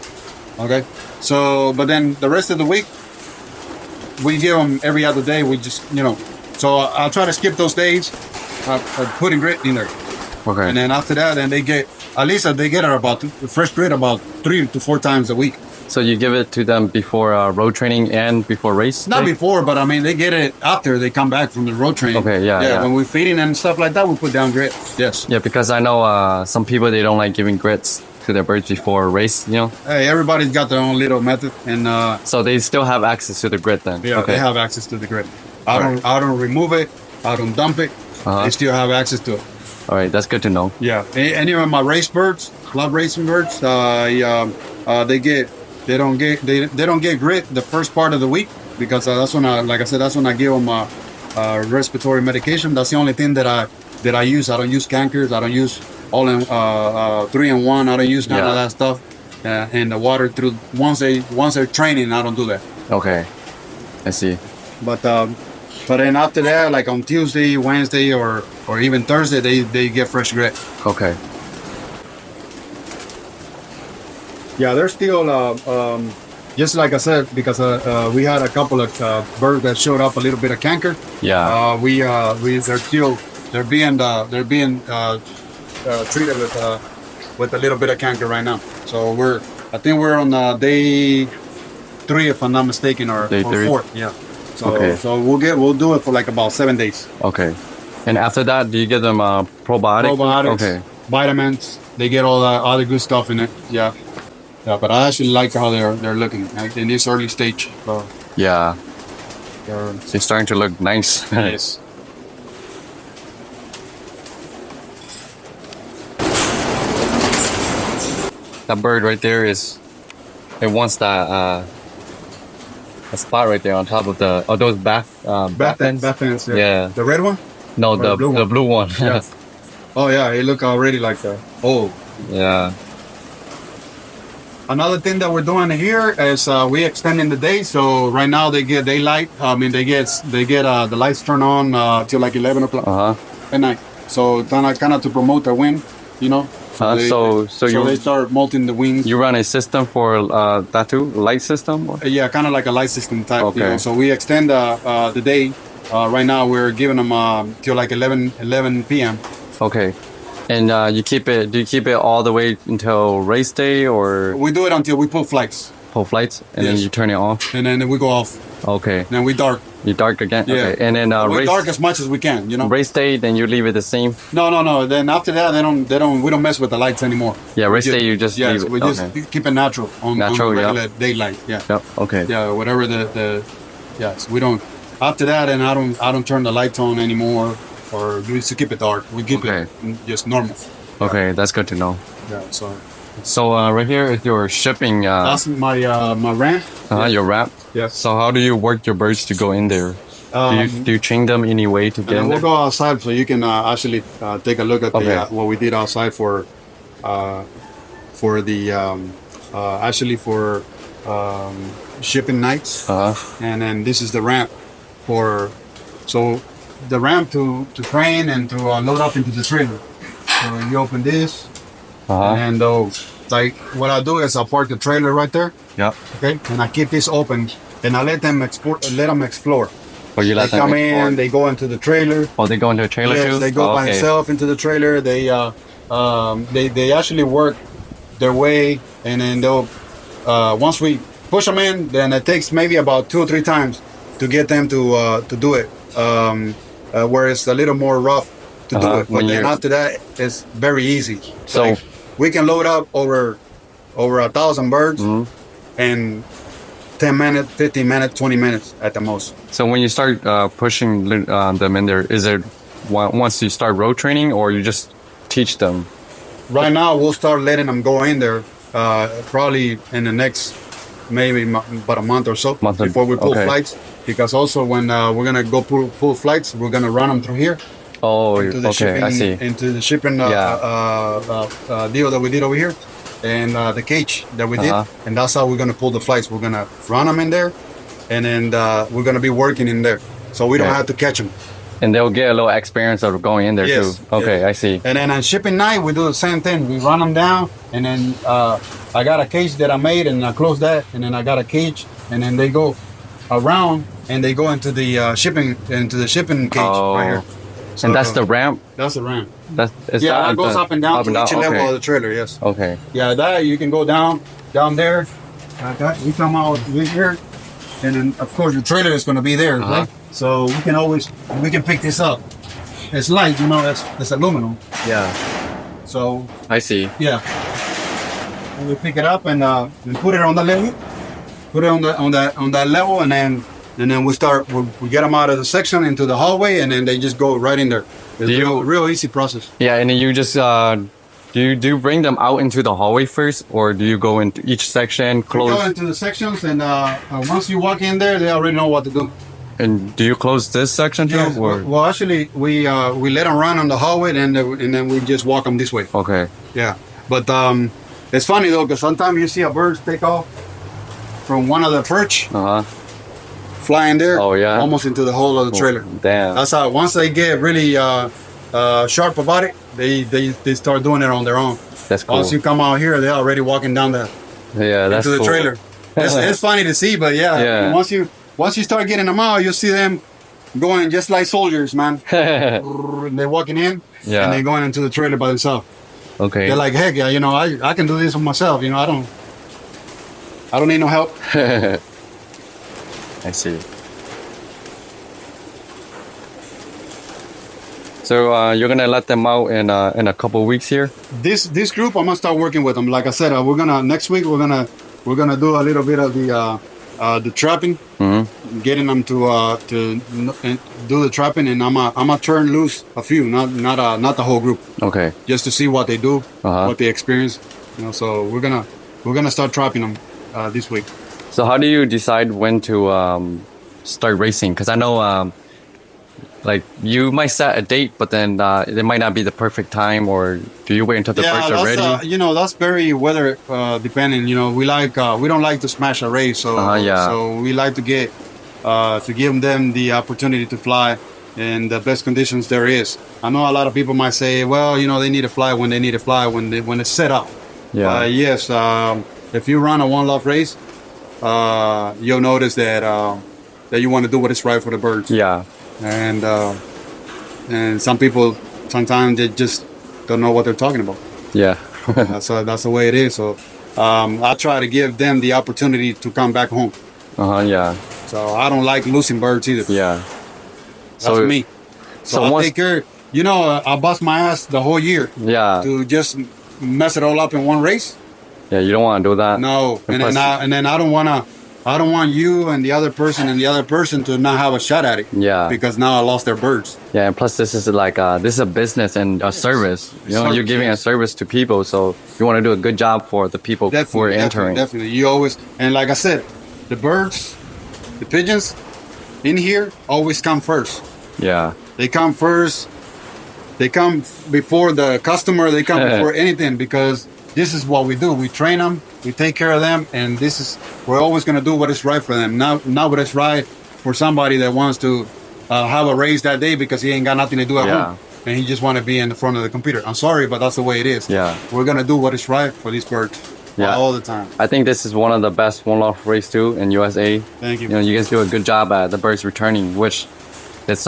S1: Okay. So, but then the rest of the week, we give them every other day. We just, so I'll try to skip those days, putting grit in there.
S2: Okay.
S1: And then after that, then they get fresh grit about 3 to 4 times a week.
S2: So you give it to them before road training and before race?
S1: Not before, but I mean, they get it after they come back from the road training.
S2: Okay, yeah.
S1: When we're feeding and stuff like that, we put down grit. Yes.
S2: Yeah, because I know some people, they don't like giving grits to their birds before a race,
S1: Hey, everybody's got their own little method, and
S2: so they still have access to the grit then.
S1: Yeah,
S2: okay.
S1: They have access to the grit. I don't remove it. I don't dump it. They still have access to it.
S2: All right, that's good to know.
S1: Yeah, any of my race birds, club racing birds, they don't get grit the first part of the week because that's when that's when I give them respiratory medication. That's the only thing that I use. I don't use cankers. I don't use all in 3-in-1. I don't use none of that stuff. And the water through once they're training, I don't do that.
S2: Okay, I see.
S1: But then after that, like on Tuesday, Wednesday, or even Thursday, they get fresh grit.
S2: Okay.
S1: Yeah, they're still just like I said, because we had a couple of birds that showed up a little bit of canker.
S2: Yeah.
S1: They're being treated with a little bit of canker right now. So I think we're on day 3, if I'm not mistaken, or
S2: Day 3?
S1: 4. Yeah. So
S2: Okay.
S1: so we'll do it for like about 7 days.
S2: Okay. And after that, do you give them probiotics?
S1: Probiotics,
S2: Okay.
S1: vitamins. They get all the good stuff in it. Yeah. Yeah, but I actually like how they're looking in this early stage.
S2: Yeah.
S1: They're,
S2: They're starting to look nice.
S1: yes.
S2: That bird right there it wants that a spot right there on top of those bat fins.
S1: Bat fence. Yeah.
S2: Yeah.
S1: The red one?
S2: No,
S1: Or
S2: the blue one.
S1: Yeah. Oh yeah, it look already like that. Oh.
S2: Yeah.
S1: Another thing that we're doing here is we extending the day. So right now they get daylight. I mean they get the lights turn on till like 11 o'clock at night. So kind of to promote the wind, you know. So they start molting the wings.
S2: You run a system for that too, light system? Or?
S1: Yeah, kind of like a light system type.
S2: Okay.
S1: You know? So we extend the day. Right now we're giving them till like 11 p.m.
S2: Okay. And do you keep it all the way until race day, or
S1: We do it until we pull flights,
S2: whole flights, and then
S1: Yes.
S2: you turn it off?
S1: and then we go off.
S2: Okay.
S1: Then we dark.
S2: You dark again?
S1: Yeah.
S2: Okay. And then
S1: We
S2: race,
S1: dark as much as we can. You know.
S2: race day, then you leave it the same?
S1: No. Then after that, we don't mess with the lights anymore.
S2: Yeah, race day you just leave it.
S1: we just keep it natural on
S2: Natural, yeah.
S1: regular daylight. Yeah.
S2: Yep. Okay.
S1: Yeah, whatever yes, we don't. After that, and I don't turn the lights on anymore, or we used to keep it dark. We keep
S2: Okay.
S1: it just normal.
S2: Okay, that's good to know.
S1: Yeah. So
S2: So right here is your shipping.
S1: that's my ramp.
S2: Your wrap.
S1: Yes.
S2: So how do you work your birds to go in there? Do you train them any way to get in
S1: And we'll
S2: there?
S1: go outside so you can actually take a look at
S2: Okay.
S1: what we did outside for the actually for shipping nights. And then this is the ramp so the ramp to train and to load up into the trailer. So you open this, and like what I do is I park the trailer right there,
S2: Yeah.
S1: okay, and I keep this open, and I let them explore.
S2: Or you
S1: They
S2: let them
S1: come
S2: explore?
S1: in, they go into the trailer.
S2: Oh, they go into a trailer
S1: Yes,
S2: too?
S1: they go
S2: Oh,
S1: by
S2: okay.
S1: themselves into the trailer. They actually work their way, and then they'll once we push them in, then it takes maybe about 2 or 3 times to get them to do it. Where it's a little more rough to do it, but
S2: When
S1: then
S2: you're-
S1: after that, it's very easy.
S2: So-
S1: Like, we can load up over 1,000 birds in 10 minutes, 15 minutes, 20 minutes at the most.
S2: So when you start pushing them in there, is it once you start road training, or you just teach them?
S1: Right now, we'll start letting them go in there probably in the next maybe about a month or so
S2: Month or-
S1: before we pull
S2: okay.
S1: flights. Because also when we're gonna go pull flights, we're gonna run them through here
S2: Oh,
S1: into the
S2: okay, I see.
S1: into the shipping deal that we did over here, and the cage that we did, and that's how we're gonna pull the flights. We're gonna run them in there, and then we're gonna be working in there, so we don't
S2: Okay.
S1: have to catch them.
S2: And they'll get a little experience of going in there
S1: Yes,
S2: too. Okay,
S1: yes.
S2: I see.
S1: And then on shipping night, we do the same thing. We run them down, and then I got a cage that I made, and I close that, and then I got a cage, and then they go around, and they go into the shipping cage right here. So,
S2: And that's the ramp.
S1: That's the ramp.
S2: Is
S1: Yeah,
S2: that
S1: it goes up and down to each level
S2: Okay.
S1: of the trailer. Yes.
S2: Okay.
S1: Yeah, that you can go down there. Like that. We come out here, and then of course your trailer is going to be there, right? So we can pick this up. It's light, you know. It's aluminum.
S2: Yeah.
S1: So
S2: I see.
S1: yeah, and we pick it up and put it on the level. Put it on that level, and then we get them out of the section into the hallway, and then they just go right in there. It's real easy process.
S2: Yeah, and then you just do you bring them out into the hallway first, or do you go into each section,
S1: We
S2: close,
S1: go into the sections, and once you walk in there, they already know what to do.
S2: and do you close this section too?
S1: Yes.
S2: Or?
S1: Well, actually, we let them run on the hallway, and then we just walk them this way.
S2: Okay.
S1: Yeah, but it's funny though, because sometimes you see a bird take off from one of the perch, flying there,
S2: Oh, yeah?
S1: almost into the whole of the trailer.
S2: Damn.
S1: That's how. Once they get really sharp about it, they start doing it on their own.
S2: That's cool.
S1: Once you come out here, they're already walking down
S2: Yeah, that's
S1: into the
S2: cool.
S1: trailer. It's funny to see, but
S2: Yeah.
S1: once you start getting them out, you'll see them going just like soldiers, man. They're walking in
S2: Yeah.
S1: and they're going into the trailer by themselves.
S2: Okay.
S1: They're like, heck yeah, you know, I can do this for myself. You know, I don't need no help.
S2: I see. So you're gonna let them out in a couple weeks here?
S1: This group, I'm gonna start working with them. Like I said, next week we're gonna do a little bit of the trapping, getting them to do the trapping, and I'm gonna turn loose a few, not the whole group.
S2: Okay.
S1: Just to see what they do, what they experience. You know, so we're gonna start trapping them this week.
S2: So how do you decide when to start racing? Because I know like you might set a date, but then it might not be the perfect time, or do you wait until the birds are ready?
S1: You know, that's very weather depending. You know, we don't like to smash a race, so so we like to give them the opportunity to fly in the best conditions there is. I know a lot of people might say, well, you know, they need to fly when they need to fly when it's set up.
S2: Yeah.
S1: Yes. If you run a one Loft race, you'll notice that you want to do what is right for the birds.
S2: Yeah.
S1: And some people sometimes they just don't know what they're talking about.
S2: Yeah.
S1: That's the way it is. So I try to give them the opportunity to come back home.
S2: Yeah.
S1: So I don't like losing birds either.
S2: Yeah.
S1: That's me. So I take care. You know, I bust my ass the whole year.
S2: Yeah.
S1: To just mess it all up in one race.
S2: Yeah, you don't want to do that.
S1: No, and then I don't want you and the other person to not have a shot at it.
S2: Yeah.
S1: Because now I lost their birds.
S2: Yeah, and plus this is like this is a business and a service. You know, you're giving a service to people, so you want to do a good job for the people who are entering.
S1: Definitely. You always, and like I said, the birds, the pigeons in here always come first.
S2: Yeah.
S1: They come first. They come before the customer. They come before anything, because this is what we do. We train them. We take care of them, and we're always going to do what is right for them. Not what is right for somebody that wants to have a race that day because he ain't got nothing to do at home, and he just want to be in the front of the computer. I'm sorry, but that's the way it is.
S2: Yeah.
S1: We're going to do what is right for these birds all the time.
S2: I think this is one of the best one Loft race too in USA.
S1: Thank you.
S2: You know, you guys do a good job at the birds returning, which it's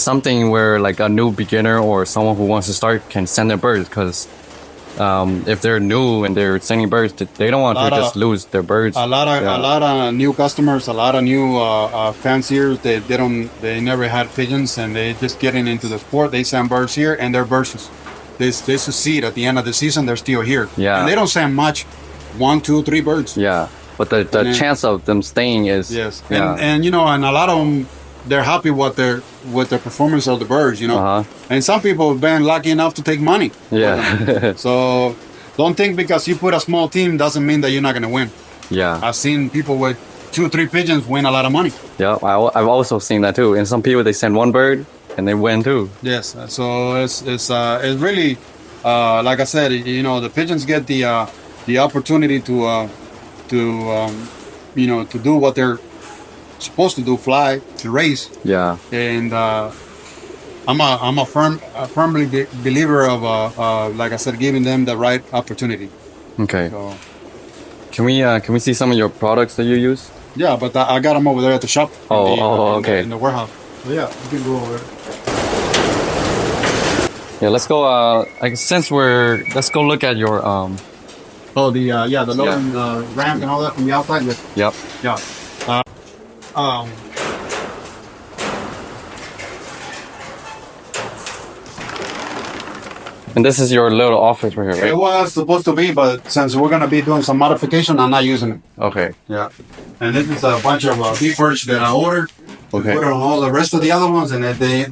S2: something where like a new beginner or someone who wants to start can send their birds, because if they're new and they're sending birds, they don't want to just lose their birds.
S1: A lot of new customers, a lot of new fanciers. They never had pigeons, and they just getting into the sport. They send birds here, and their birds they succeed at the end of the season. They're still here. Yeah, and they don't send much, 1, 2, 3 birds.
S2: Yeah, but the chance of them staying is
S1: and you know, and a lot of them, they're happy with the performance of the birds, you know. And some people have been lucky enough to take money.
S2: Yeah.
S1: So don't think because you put a small team doesn't mean that you're not going to win.
S2: Yeah.
S1: I've seen people with 2 or 3 pigeons win a lot of money.
S2: Yeah, I've also seen that too. And some people, they send one bird and they win too.
S1: Yes. So it's really like I said, you know, the pigeons get the opportunity to you know, to do what they're supposed to do, fly, to race.
S2: Yeah.
S1: And I'm a firmly believer of like I said, giving them the right opportunity.
S2: Okay. So, can we see some of your products that you use?
S1: Yeah, but I got them over there at the shop.
S2: Okay.
S1: In the warehouse. So yeah, you can go over there.
S2: Yeah, let's go. Let's go look at your
S1: the loading ramp and all that from the outside.
S2: Yep.
S1: Yeah.
S2: And this is your little office right here, right?
S1: It was supposed to be, but since we're gonna be doing some modification, I'm not using it.
S2: Okay.
S1: Yeah. And this is a bunch of beef furniture that I ordered.
S2: Okay.
S1: Put on all the rest of the other ones, and they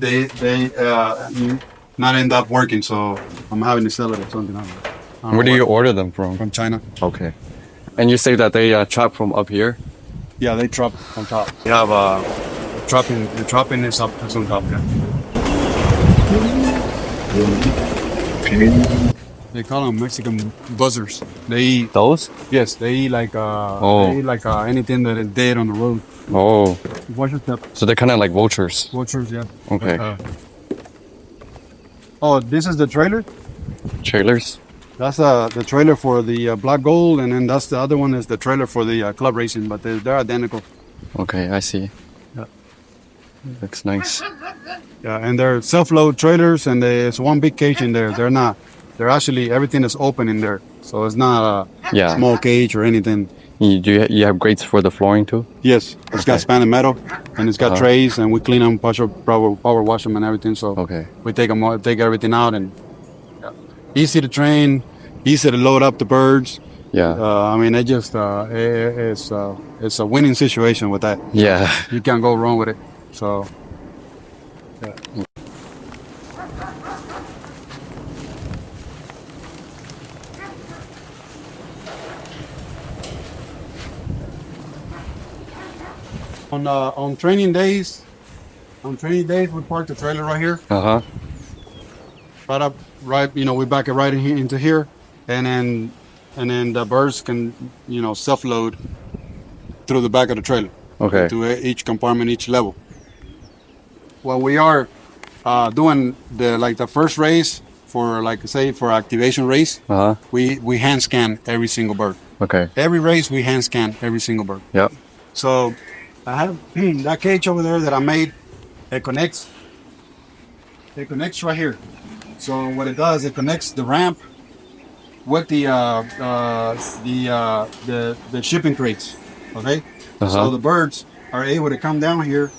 S1: not end up working. So I'm having to sell it or something.
S2: Where do you order them from?
S1: From China.
S2: Okay. And you say that they chop from up here?
S1: Yeah, they chop on top. You have chopping. The chopping is up on top. Yeah. They call them Mexican buzzers. They eat
S2: those?
S1: Yes, they eat like anything that is dead on the road.
S2: Oh.
S1: Watch your step.
S2: So they're kind of like vultures.
S1: Vultures, yeah.
S2: Okay.
S1: Oh, this is the trailer.
S2: Trailers.
S1: That's the trailer for the Black Gold, and then that's the other one is the trailer for the club racing, but they're identical.
S2: Okay, I see.
S1: Yeah.
S2: Looks nice.
S1: Yeah, and they're self-load trailers, and it's one big cage in there. They're actually, everything is open in there, so it's not a small cage or anything.
S2: You have grates for the flooring too?
S1: Yes, it's got spanded metal, and it's got trays, and we clean them, power wash them, and everything. So we take everything out, and easy to train, easy to load up the birds.
S2: Yeah.
S1: I mean, it's a winning situation with that.
S2: Yeah.
S1: You can't go wrong with it. So. Yeah. On training days, we park the trailer right here. Right, we back it right into here, and then the birds can, self-load through the back of the trailer.
S2: Okay.
S1: To each compartment, each level. When we are doing the first race for for activation race, we hand scan every single bird.
S2: Okay.
S1: Every race we hand scan every single bird.
S2: Yep.
S1: So I have that cage over there that I made. It connects right here. So what it does, it connects the ramp with the shipping crates. Okay. So the birds are able to come down here.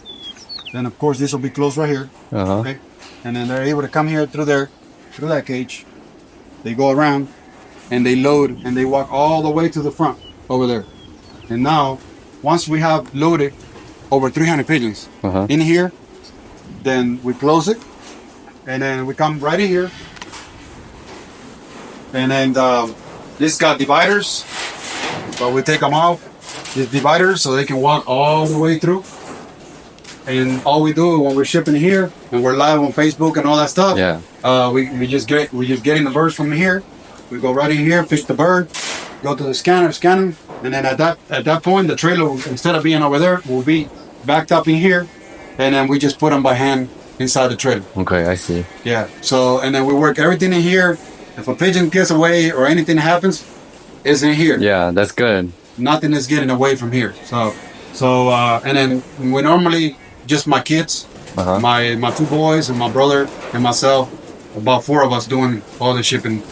S1: Then of course this will be closed right here. Okay. And then they're able to come here through that cage. They go around and they load and they walk all the way to the front over there. And now, once we have loaded over 300 pigeons in here, then we close it, and then we come right in here. And then this got dividers, but we take them off. These dividers so they can walk all the way through. And all we do when we're shipping here and we're live on Facebook and all that stuff, we just getting the birds from here. We go right in here, fish the bird, go to the scanner, scan them, and then at that point the trailer, instead of being over there, will be backed up in here, and then we just put them by hand inside the trailer.
S2: Okay, I see.
S1: Yeah. So and then we work everything in here. If a pigeon gets away or anything happens, it's in here.
S2: Yeah, that's good.
S1: Nothing is getting away from here. So and then we normally just my kids, my two boys and my brother and myself, about 4 of us doing all the shipping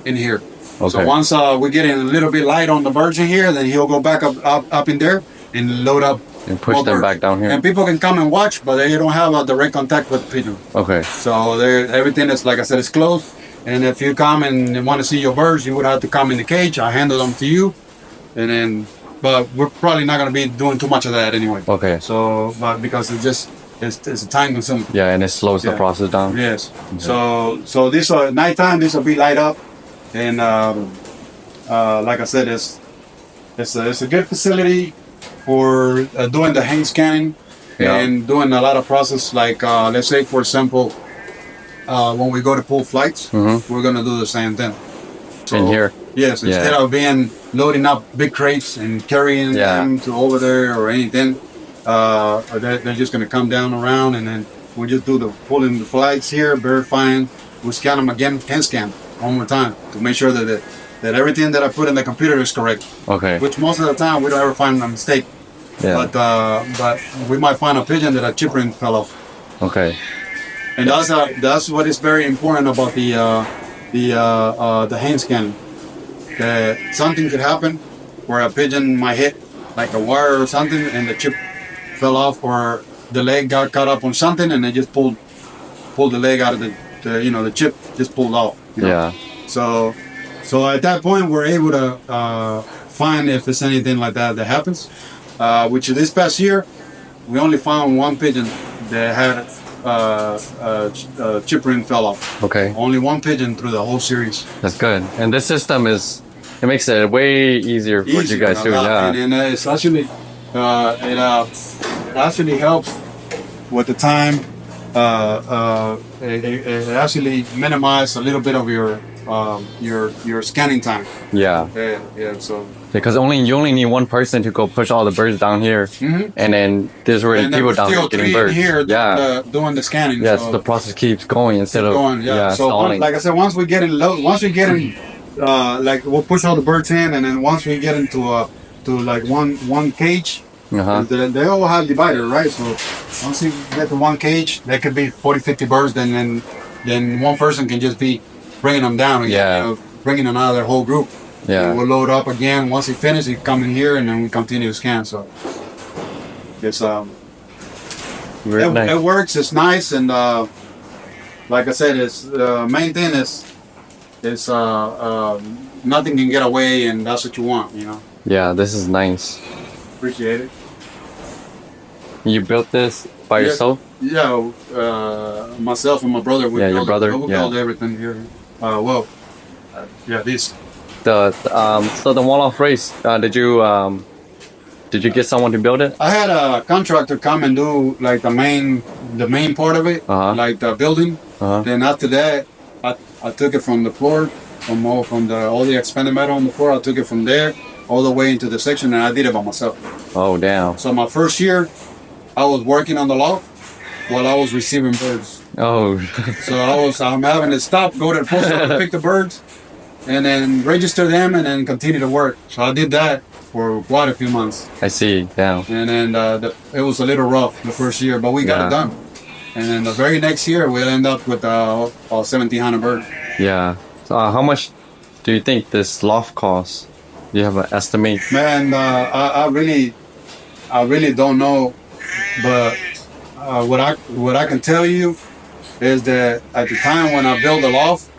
S1: in here. Okay. So once we get in a little bit light on the birds in here, then he'll go back up in there and load up
S2: and push them back down here.
S1: And people can come and watch, but they don't have a direct contact with the pigeon.
S2: Okay.
S1: So everything is, like I said, is closed. And if you come and want to see your birds, you would have to come in the cage. I handle them to you, and then. But we're probably not going to be doing too much of that anyway.
S2: Okay.
S1: So, but because it's a time consuming.
S2: Yeah, and it slows the process down.
S1: Yes. Okay. So this at nighttime, this will be light up, and like I said, it's a good facility for doing the hand scanning and doing a lot of process. Like let's say, for example, when we go to pull flights, we're going to do the same thing. So, in
S2: here.
S1: Yes, instead of loading up big crates and carrying them to over there or anything, they're just going to come down around, and then we just do the pulling the flights here, verifying. We scan them again, hand scan one more time to make sure that everything that I put in the computer is correct. Okay. Which most of the time we don't ever find a mistake. Yeah. But we might find a pigeon that a chip ring fell off. Okay. And that's what is very important about the hand scanning. Something could happen where a pigeon might hit like a wire or something, and the chip fell off, or the leg got caught up on something, and they just pulled the leg out of the chip just pulled off. Yeah. So at that point we're able to find if there's anything like that happens. Which this past year we only found one pigeon that had chip ring fell off. Okay. Only one pigeon through the whole series.
S2: That's good. And this system it makes it way easier for you guys too. Yeah.
S1: And it's actually it actually helps with the time. It actually minimizes a little bit of your your scanning time.
S2: Yeah.
S1: Yeah. So
S2: Because you only need one person to go push all the birds down here, and then there's already people down here getting birds.
S1: Here doing the scanning.
S2: Yeah, so the process keeps going instead of
S1: going. Yeah. So like I said, once we get in, like we'll push all the birds in, and then once we get into to like one cage, they all have divider, right? So once you get to one cage, there could be 40, 50 birds, then one person can just be bringing them down again, bringing them out of their whole group.
S2: Yeah.
S1: We'll load up again. Once he finishes, he come in here, and then we continue to scan. So it's nice. It works. It's nice, and like I said, it's main thing is nothing can get away, and that's what you want, you know.
S2: Yeah, this is nice.
S1: Appreciate it.
S2: You built this by yourself?
S1: Yeah, myself and my brother. We
S2: your brother.
S1: We built everything here. This.
S2: So the one-off race. Did you get someone to build it?
S1: I had a contractor come and do like the main part of it, like the building. Then after that, I took it from the floor, from all the expanded metal on the floor. I took it from there all the way into the section, and I did it by myself.
S2: Oh, damn.
S1: So my first year, I was working on the loft while I was receiving birds.
S2: Oh.
S1: So I'm having to stop, go to the post office, pick the birds, and then register them, and then continue to work. So I did that for quite a few months.
S2: I see. Damn.
S1: And then it was a little rough the first year, but we got it done. And then the very next year, we'll end up with 1,700 birds.
S2: Yeah. So how much do you think this loft costs? Do you have an estimate?
S1: Man, I really don't know, but what I can tell you is that at the time when I built the loft,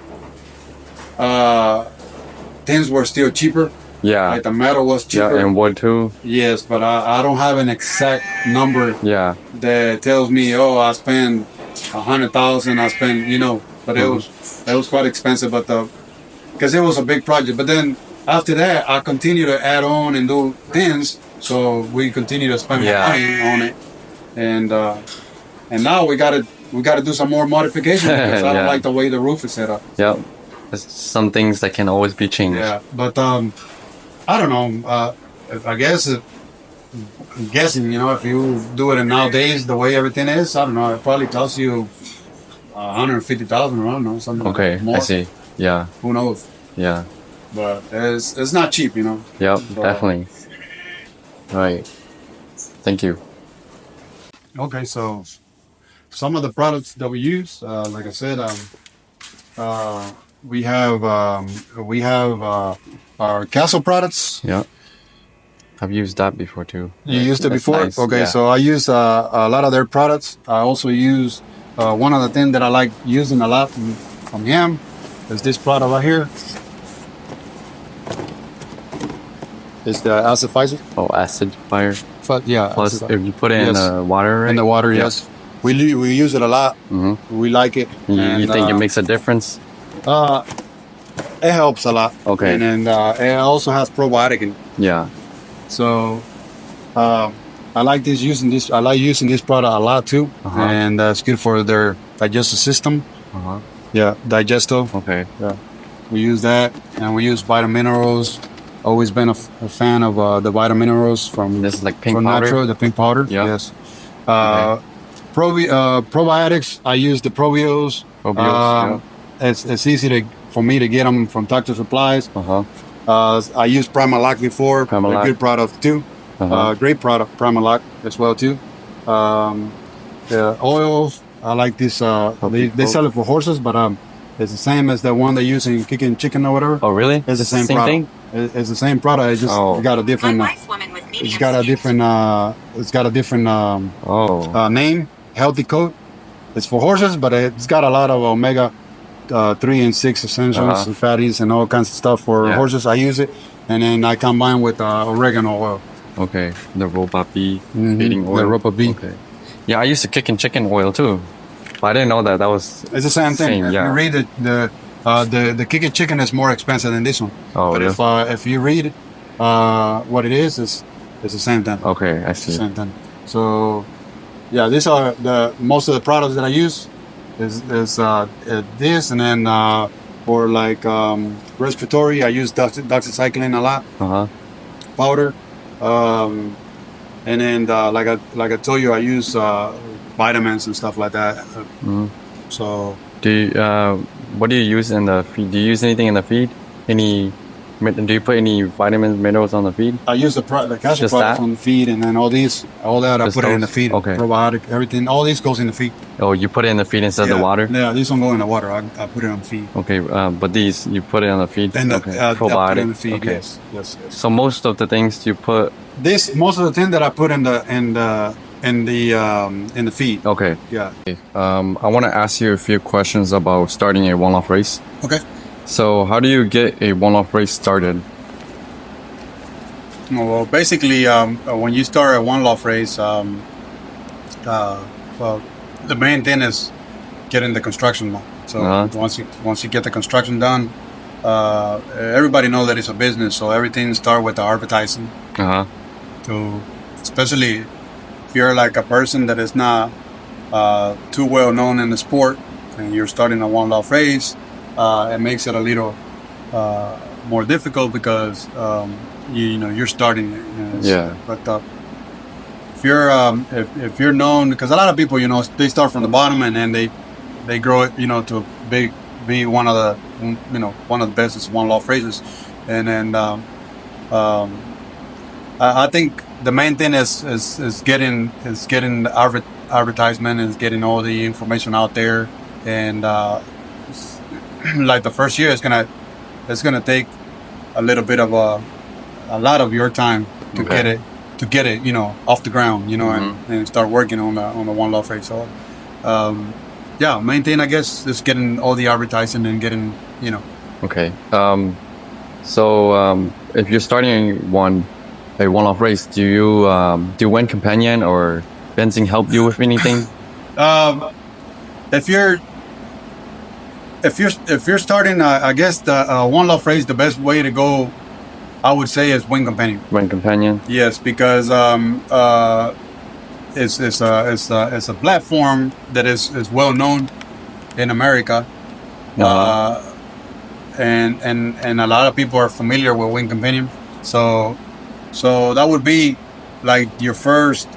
S1: things were still cheaper.
S2: Yeah.
S1: Like the metal was cheaper.
S2: Yeah, and wood too.
S1: Yes, but I don't have an exact number.
S2: Yeah.
S1: That tells me, I spent 100,000. I spent, but it was quite expensive, but because it was a big project. But then after that, I continue to add on and do things, so we continue to spend more money on it, and now we gotta do some more modifications because I don't like the way the roof is set up.
S2: Yeah, there's some things that can always be changed.
S1: Yeah, but I don't know. I guess I'm guessing, if you do it in nowadays the way everything is, I don't know. It probably costs you 150,000. I don't know, something.
S2: Okay,
S1: like more.
S2: I see. Yeah.
S1: Who knows?
S2: Yeah.
S1: But it's not cheap, Yep,
S2: so, definitely. Right. Thank you.
S1: Okay, so some of the products that we use, like I said, we have our Castle products.
S2: Yeah. I've used that before too.
S1: You used it before?
S2: Nice.
S1: Okay, so I use a lot of their products. I also use one of the things that I like using a lot from him is this product right here. It's the acidifier.
S2: Oh, acidifier.
S1: Yeah.
S2: Plus, if you put it in the water, right?
S1: In the water, yes. We use it a lot. Mm-hmm. We like it.
S2: You think it makes a difference?
S1: It helps a lot.
S2: Okay.
S1: And it also has probiotic in it.
S2: Yeah.
S1: So I like using this product a lot too, and it's good for their digestive system. Yeah, digesto.
S2: Okay.
S1: Yeah, we use that, and we use Vitaminerals. Always been a fan of the Vitaminerals from
S2: this is like pink
S1: powder.
S2: Natural,
S1: the pink powder.
S2: Yeah.
S1: Yes. Probiotics. I use the Probios. It's easy for me to get them from Dr. Supplies. I used Primalock before.
S2: Primalock.
S1: A good product too. Great product, Primalock as well too. The oils. I like this. They sell it for horses, but it's the same as the one they use in kicking chicken or whatever.
S2: Oh, really?
S1: It's the same product.
S2: Thing?
S1: It's the same product. It's just got a different. It's got a different name. Healthy Coat. It's for horses, but it's got a lot of omega 3 and 6 essentials and fatties and all kinds of stuff for horses. I use it, and then I combine with oregano oil.
S2: Okay, the Ropa bee feeding oil.
S1: The Ropa bee.
S2: Okay. Yeah, I used to kick and chicken oil too, but I didn't know that was.
S1: It's the same thing. If
S2: yeah.
S1: you read the kicking chicken is more expensive than this one.
S2: Oh,
S1: but
S2: really?
S1: if you read what it is, it's the same thing.
S2: Okay, I see.
S1: It's the same thing. So, yeah, these are most of the products that I use. Is this, and then For like respiratory, I use doxycycline a lot, powder. Um, and then like I told you, I use vitamins and stuff like that. So
S2: what do you use in the feed? Do you use anything in the feed? Do you put any vitamins, minerals on the feed?
S1: I use the calcium
S2: Just
S1: products
S2: that?
S1: on the feed, and then all that I
S2: Just
S1: put it in the
S2: those?
S1: feed.
S2: Okay.
S1: Probiotic, everything, all this goes in the feed.
S2: Oh, you put it in the feed instead of the water?
S1: Yeah, these don't go in the water. I put it on the feed.
S2: Okay, but these, you put it on the feed?
S1: And
S2: Okay.
S1: I put it in the
S2: Probiotic?
S1: feed.
S2: Okay.
S1: Yes.
S2: So most of the things you put...
S1: Most of the thing that I put in the feed.
S2: Okay.
S1: Yeah.
S2: I want to ask you a few questions about starting a one-off race.
S1: Okay.
S2: So how do you get a one-off race started?
S1: Well, basically, when you start a one-off race, well, the main thing is getting the construction done. So once you get the construction done, everybody knows that it's a business. So everything starts with the advertising. So especially if you're like a person that is not too well known in the sport, and you're starting a one-off race, it makes it a little more difficult because you're starting. But if you're known, because a lot of people they start from the bottom and then they grow it to be one of the best one-off races, and then I think the main thing is getting the advertisement, is getting all the information out there, and like the first year it's gonna take a little bit of a lot of your time to get it off the ground, and start working on the one-off race. So main thing I guess is getting all the advertising and getting
S2: Okay. So if you're starting a one-off race, do you win companion or benzene help you with anything?
S1: If you're starting, I guess the one-off race, the best way to go, I would say, is win companion.
S2: Win companion.
S1: Yes, because it's a platform that is well known in America, and a lot of people are familiar with win companion. So that would be like your first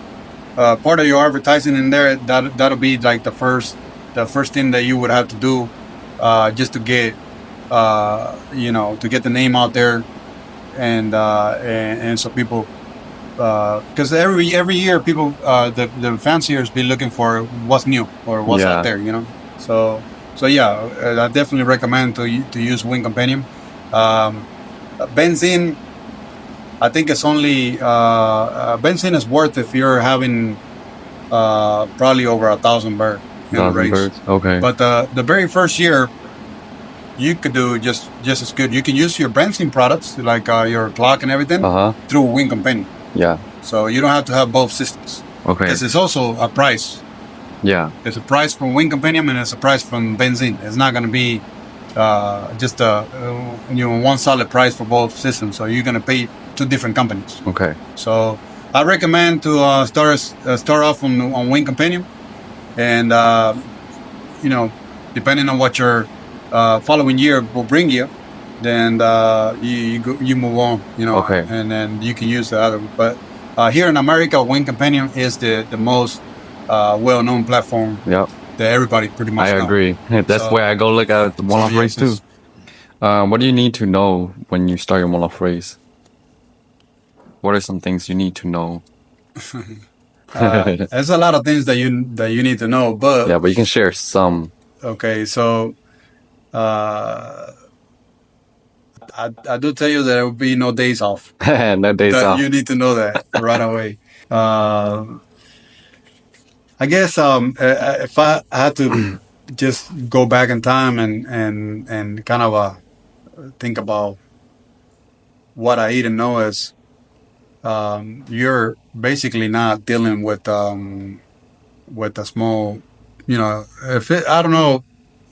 S1: part of your advertising in there. That'll be like the first thing that you would have to do, just to get to get the name out there, and so people, because every year people, the fanciers be looking for what's new or what's out there, So I definitely recommend to use Wing Companion. Benzene, I think it's only benzene is worth if you're having probably over 1,000 birds in the race.
S2: Okay.
S1: But the very first year, you could do just as good. You can use your benzene products like your clock and everything through Wing Companion.
S2: Yeah.
S1: So you don't have to have both systems.
S2: Okay.
S1: Because it's also a price.
S2: Yeah.
S1: It's a price from Wing Companion and it's a price from benzene. It's not going to be just one solid price for both systems. So you're going to pay two different companies.
S2: Okay.
S1: So I recommend to start off on Wing Companion, and depending on what your following year will bring you, then you move on.
S2: Okay.
S1: And then you can use the other. But here in America, Wing Companion is the most well-known platform.
S2: Yep.
S1: That everybody pretty much knows.
S2: Agree. That's where I go look at the one-off race too. What do you need to know when you start your one-off race? What are some things you need to know?
S1: There's a lot of things that you need to know, but
S2: yeah, but you can share some.
S1: Okay, so I do tell you that there will be no days off.
S2: No days off.
S1: You need to know that right away. I guess if I had to just go back in time and kind of think about what I eat and know is, you're basically not dealing with a small, I don't know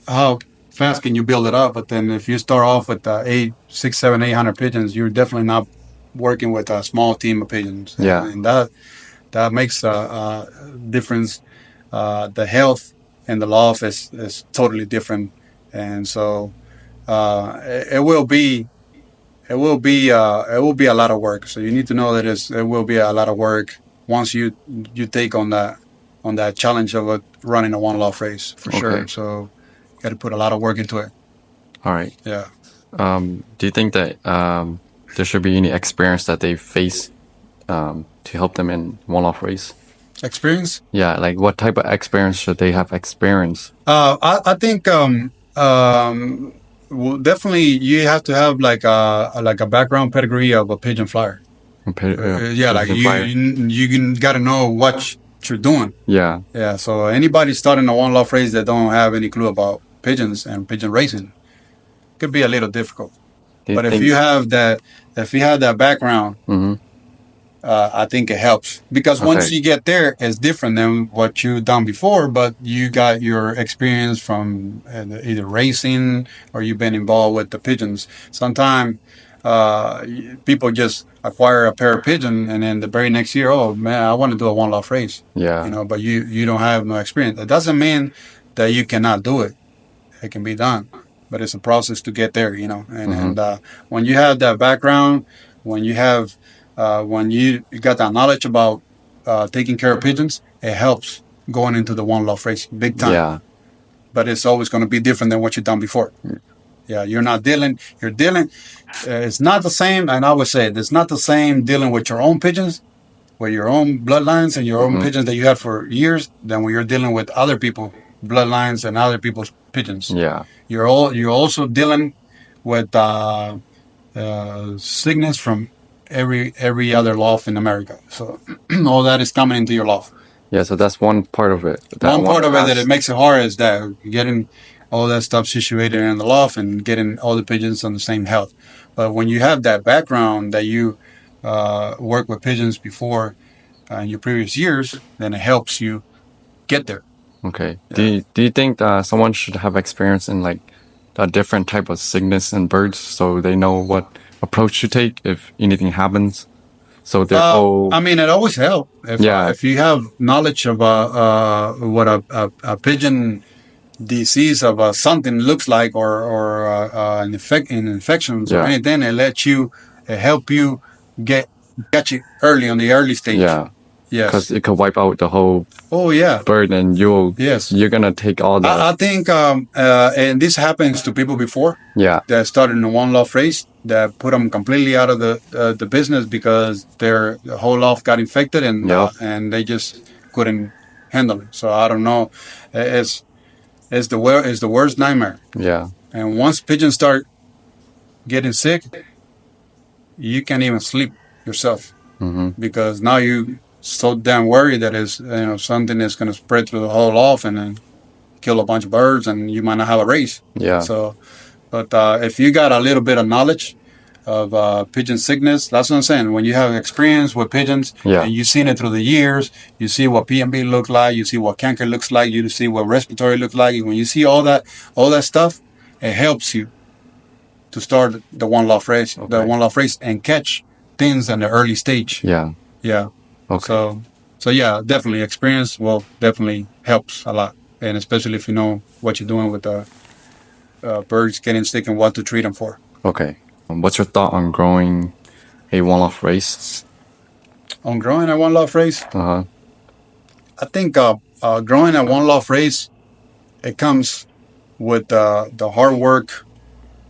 S1: how fast can you build it up, but then if you start off with 800 pigeons, you're definitely not working with a small team of pigeons.
S2: Yeah.
S1: And that makes a difference. The health and the loft is totally different. And so it will be it will be a lot of work. So you need to know that it will be a lot of work once you take on that challenge of running a one loft race for sure. So you got to put a lot of work into it.
S2: All right.
S1: Yeah.
S2: Do you think that there should be any experience that they face to help them in one-off race?
S1: Experience?
S2: Yeah, like what type of experience should they have experience?
S1: I think well, definitely you have to have like a background pedigree of a pigeon flyer. Yeah, like you got to know what you're doing.
S2: Yeah.
S1: Yeah. So anybody starting a one loft race that don't have any clue about pigeons and pigeon racing could be a little difficult. But if you have that background, I think it helps because once you get there, it's different than what you've done before. But you got your experience from either racing or you've been involved with the pigeons. Sometimes people just acquire a pair of pigeons and then the very next year, oh man, I want to do a one loft race.
S2: Yeah.
S1: But you don't have no experience. That doesn't mean that you cannot do it. It can be done, but it's a process to get there. And when you have that background, when you have when you got that knowledge about taking care of pigeons, it helps going into the one loft race big time.
S2: Yeah.
S1: But it's always going to be different than what you've done before. Yeah, you're dealing. It's not the same, and I would say it's not the same dealing with your own pigeons, with your own bloodlines and your own pigeons that you had for years, than when you're dealing with other people's bloodlines and other people's pigeons.
S2: Yeah.
S1: You're also dealing with sickness from every other loft in America. So all that is coming into your loft.
S2: Yeah, so that's one part of it.
S1: One part of it that it makes it hard is that getting all that stuff situated in the loft and getting all the pigeons on the same health. But when you have that background that you worked with pigeons before in your previous years, then it helps you get there.
S2: Okay. Yeah. Do you think someone should have experience in like a different type of sickness in birds so they know what approach to take if anything happens? So they're
S1: I mean, it always helps. If you have knowledge of what a pigeon disease of something looks like or an infections or anything, it help you catch it early on the early stage.
S2: Yeah. Yes. Because it could wipe out the whole bird and you're going to take all the...
S1: I think, and this happens to people before.
S2: Yeah.
S1: That started in a one loft race that put them completely out of the business because their whole loft got infected and they just couldn't handle it. So I don't know. It's the worst nightmare.
S2: Yeah.
S1: And once pigeons start getting sick, you can't even sleep yourself because now you so damn worried that it's something that's going to spread through the whole loft and then kill a bunch of birds and you might not have a race.
S2: Yeah.
S1: So, but if you got a little bit of knowledge of pigeon sickness, that's what I'm saying. When you have experience with pigeons and you've seen it through the years, you see what PMB looks like, you see what canker looks like, you see what respiratory looks like. And when you see all that stuff, it helps you to start the one loft race, and catch things in the early stage.
S2: Yeah.
S1: Yeah.
S2: Okay.
S1: So yeah, definitely experience definitely helps a lot, and especially if you know what you're doing with the birds getting sick and what to treat them for.
S2: Okay. What's your thought on growing a one-loft race?
S1: On growing a one loft race?
S2: I
S1: think growing a one loft race, it comes with the hard work,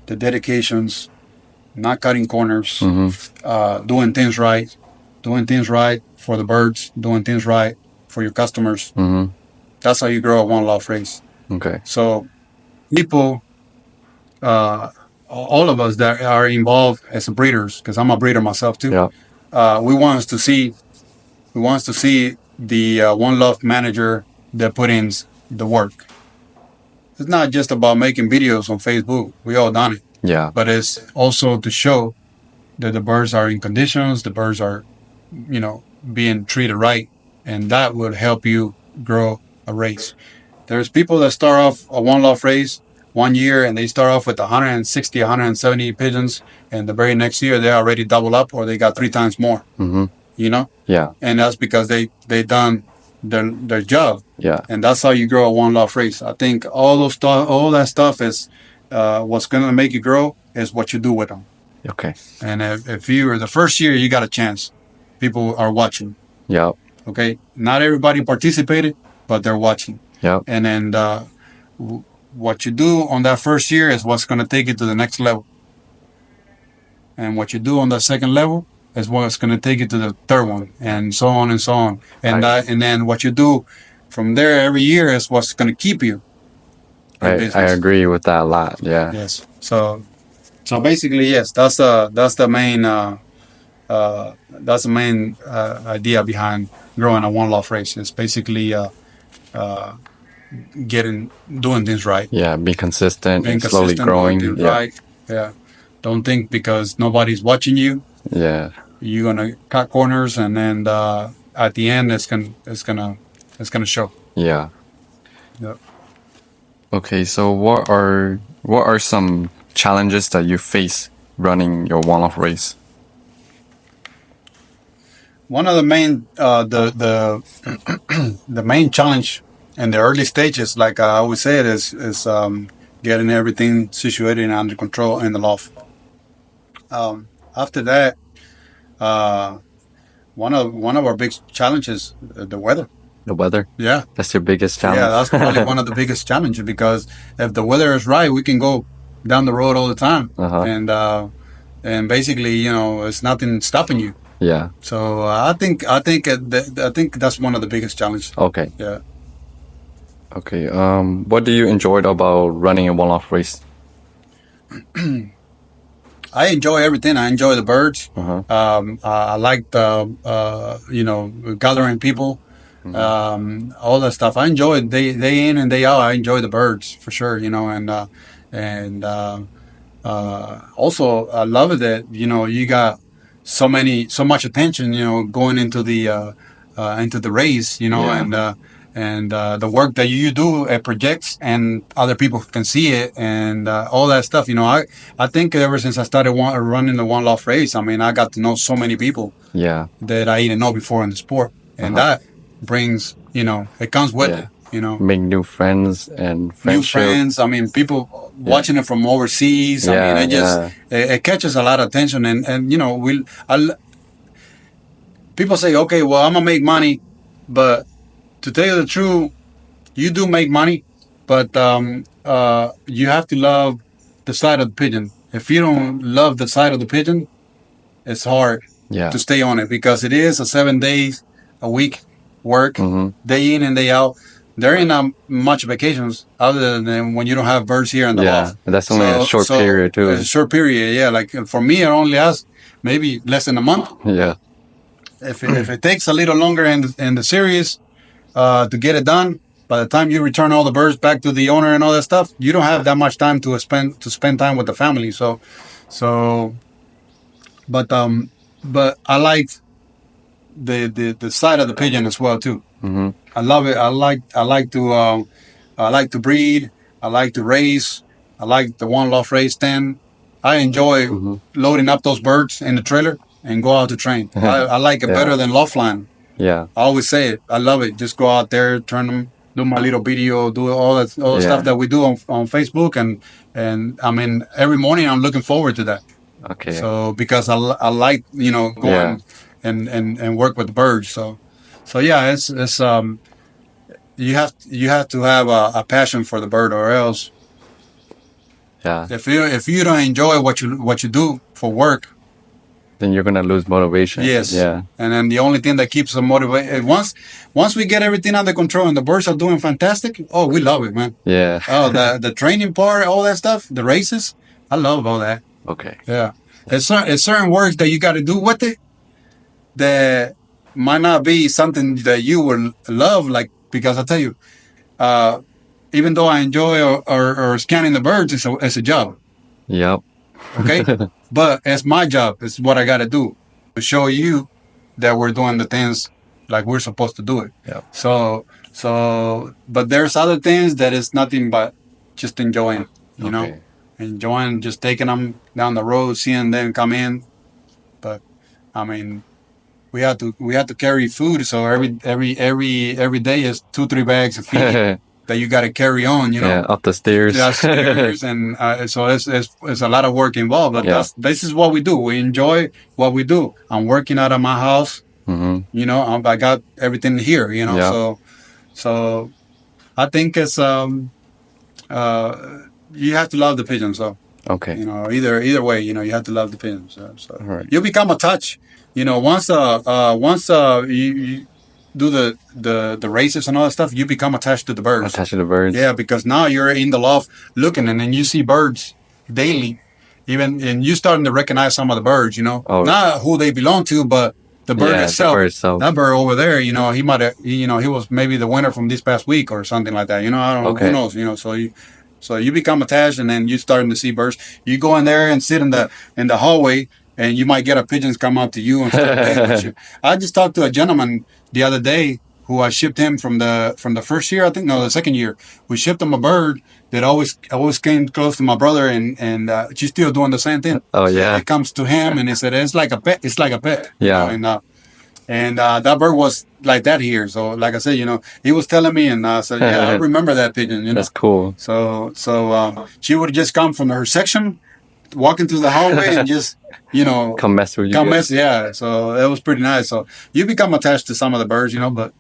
S1: the dedications, not cutting corners, doing things right for the birds, doing things right for your customers. That's how you grow a one loft race.
S2: Okay.
S1: So people, all of us that are involved as breeders, because I'm a breeder myself too.
S2: Yeah.
S1: We want to see the one loft manager that put in the work. It's not just about making videos on Facebook. We all done it.
S2: Yeah.
S1: But it's also to show that the birds are in conditions, the birds are, being treated right, and that would help you grow a race. There's people that start off a one loft race 1 year and they start off with 160, 170 pigeons, and the very next year they already double up or they got 3 times more.
S2: Yeah.
S1: And that's because they done their job.
S2: Yeah.
S1: And that's how you grow a one loft race. I think all that stuff is what's going to make you grow is what you do with them.
S2: Okay.
S1: And if you are the first year, you got a chance. People are watching.
S2: Yep.
S1: Okay. Not everybody participated, but they're watching.
S2: Yep.
S1: And then what you do on that first year is what's going to take you to the next level. And what you do on the second level is what's going to take you to the third one, and so on and so on. And and then what you do from there every year is what's going to keep you in business.
S2: I agree with that a lot. Yeah.
S1: Yes. So basically, yes, that's the main idea behind growing a one loft race. It's basically doing things right.
S2: Yeah, be consistent
S1: Being
S2: and slowly
S1: consistent,
S2: growing.
S1: doing things
S2: Yeah.
S1: right. Yeah. Don't think because nobody's watching you,
S2: Yeah.
S1: you're gonna cut corners, and then at the end, it's gonna show.
S2: Yeah.
S1: Yeah.
S2: Okay, so what are some challenges that you face running your one-off race?
S1: One of the main the main challenge in the early stages, like I always say, it is getting everything situated and under control in the loft. After that, one of our big challenges, the weather.
S2: The weather?
S1: Yeah.
S2: That's your biggest challenge?
S1: Yeah, that's probably one of the biggest challenges, because if the weather is right, we can go down the road all the time. And basically, it's nothing stopping you.
S2: Yeah.
S1: So I think that's one of the biggest challenges.
S2: Okay.
S1: Yeah.
S2: Okay. What do you enjoy about running a one-off race?
S1: I enjoy everything. I enjoy the birds.
S2: Uh-huh.
S1: I like the gathering people. All that stuff. I enjoy it day in and day out. I enjoy the birds for sure. And also I love it that you got so much attention. Going into the race.
S2: Yeah.
S1: And the work that you do, it projects, and other people can see it, and all that stuff. I think ever since I started running the one loft race, I mean, I got to know so many people.
S2: Yeah.
S1: That I didn't know before in the sport, and that brings, it comes with it.
S2: Make new friends and friendship.
S1: New friends. I mean, people watching it from overseas. I mean, it catches a lot of attention, and people say, okay, well, I'm gonna make money, but to tell you the truth, you do make money, but you have to love the side of the pigeon. If you don't love the side of the pigeon, it's hard to stay on it, because it is a 7 days a week work, day in and day out. There ain't not much vacations other than when you don't have birds here in the loft.
S2: Yeah, that's only a short period too.
S1: A short period, yeah. Like for me, it only lasts maybe less than a month.
S2: Yeah.
S1: If it takes a little longer in the series to get it done, by the time you return all the birds back to the owner and all that stuff, you don't have that much time to spend time with the family. But I like the side of the pigeon as well too. I love it. I like to breed. I like to raise. I like the one loft race stand. I enjoy loading up those birds in the trailer and go out to train. I like it better than loft line.
S2: Yeah.
S1: I always say it. I love it. Just go out there, turn them, do my little video, do all the stuff that we do on Facebook, and I mean, every morning I'm looking forward to that.
S2: Okay.
S1: So because I like going and work with the birds. So yeah, it's you have to have a passion for the bird, or else if you don't enjoy what you do for work,
S2: then you're gonna lose motivation.
S1: Yes.
S2: Yeah.
S1: And then the only thing that keeps them motivated, once we get everything under control and the birds are doing fantastic, oh, we love it, man.
S2: Yeah.
S1: Oh, the training part, all that stuff, the races, I love all that.
S2: Okay.
S1: Yeah. It's certain work that you got to do with it that might not be something that you would love, like, because I tell you, even though I enjoy or scanning the birds, it's a job.
S2: Yep.
S1: Okay. But it's my job. It's what I got to do to show you that we're doing the things like we're supposed to do it.
S2: Yeah.
S1: So, but there's other things that is nothing but just enjoying, you know, enjoying just taking them down the road, seeing them come in. But I mean, we have to carry food, so every day is 2-3 bags of feed. that you got to carry on,
S2: up the stairs.
S1: Stairs, and so it's a lot of work involved. But this is what we do. We enjoy what we do. I'm working out of my house. I got everything here. So I think it's you have to love the pigeons. So
S2: okay.
S1: Either way, you have to love the pigeons. So
S2: right.
S1: You become attached. Once you do the races and all that stuff, you become attached to the birds.
S2: Attached to the birds.
S1: Yeah, because now you're in the loft looking, and then you see birds daily, and you starting to recognize some of the birds. Not who they belong to, but the bird itself.
S2: The bird itself.
S1: That bird over there, he might have, he was maybe the winner from this past week or something like that. I don't know. Who knows? So you become attached, and then you're starting to see birds. You go in there and sit in the hallway, and you might get a pigeons come up to you and start playing with you. I just talked to a gentleman the other day who I shipped him from the first year, the second year. We shipped him a bird that always came close to my brother, and she's still doing the same thing.
S2: Oh yeah.
S1: It comes to him, and he said it's like a pet. It's like a pet.
S2: Yeah.
S1: And that bird was like that here. So, like I said, he was telling me, and I said, yeah, I remember that pigeon.
S2: That's cool.
S1: So she would just come from her section, walking through the hallway, and just,
S2: come mess with you.
S1: Yeah. So it was pretty nice. So you become attached to some of the birds, but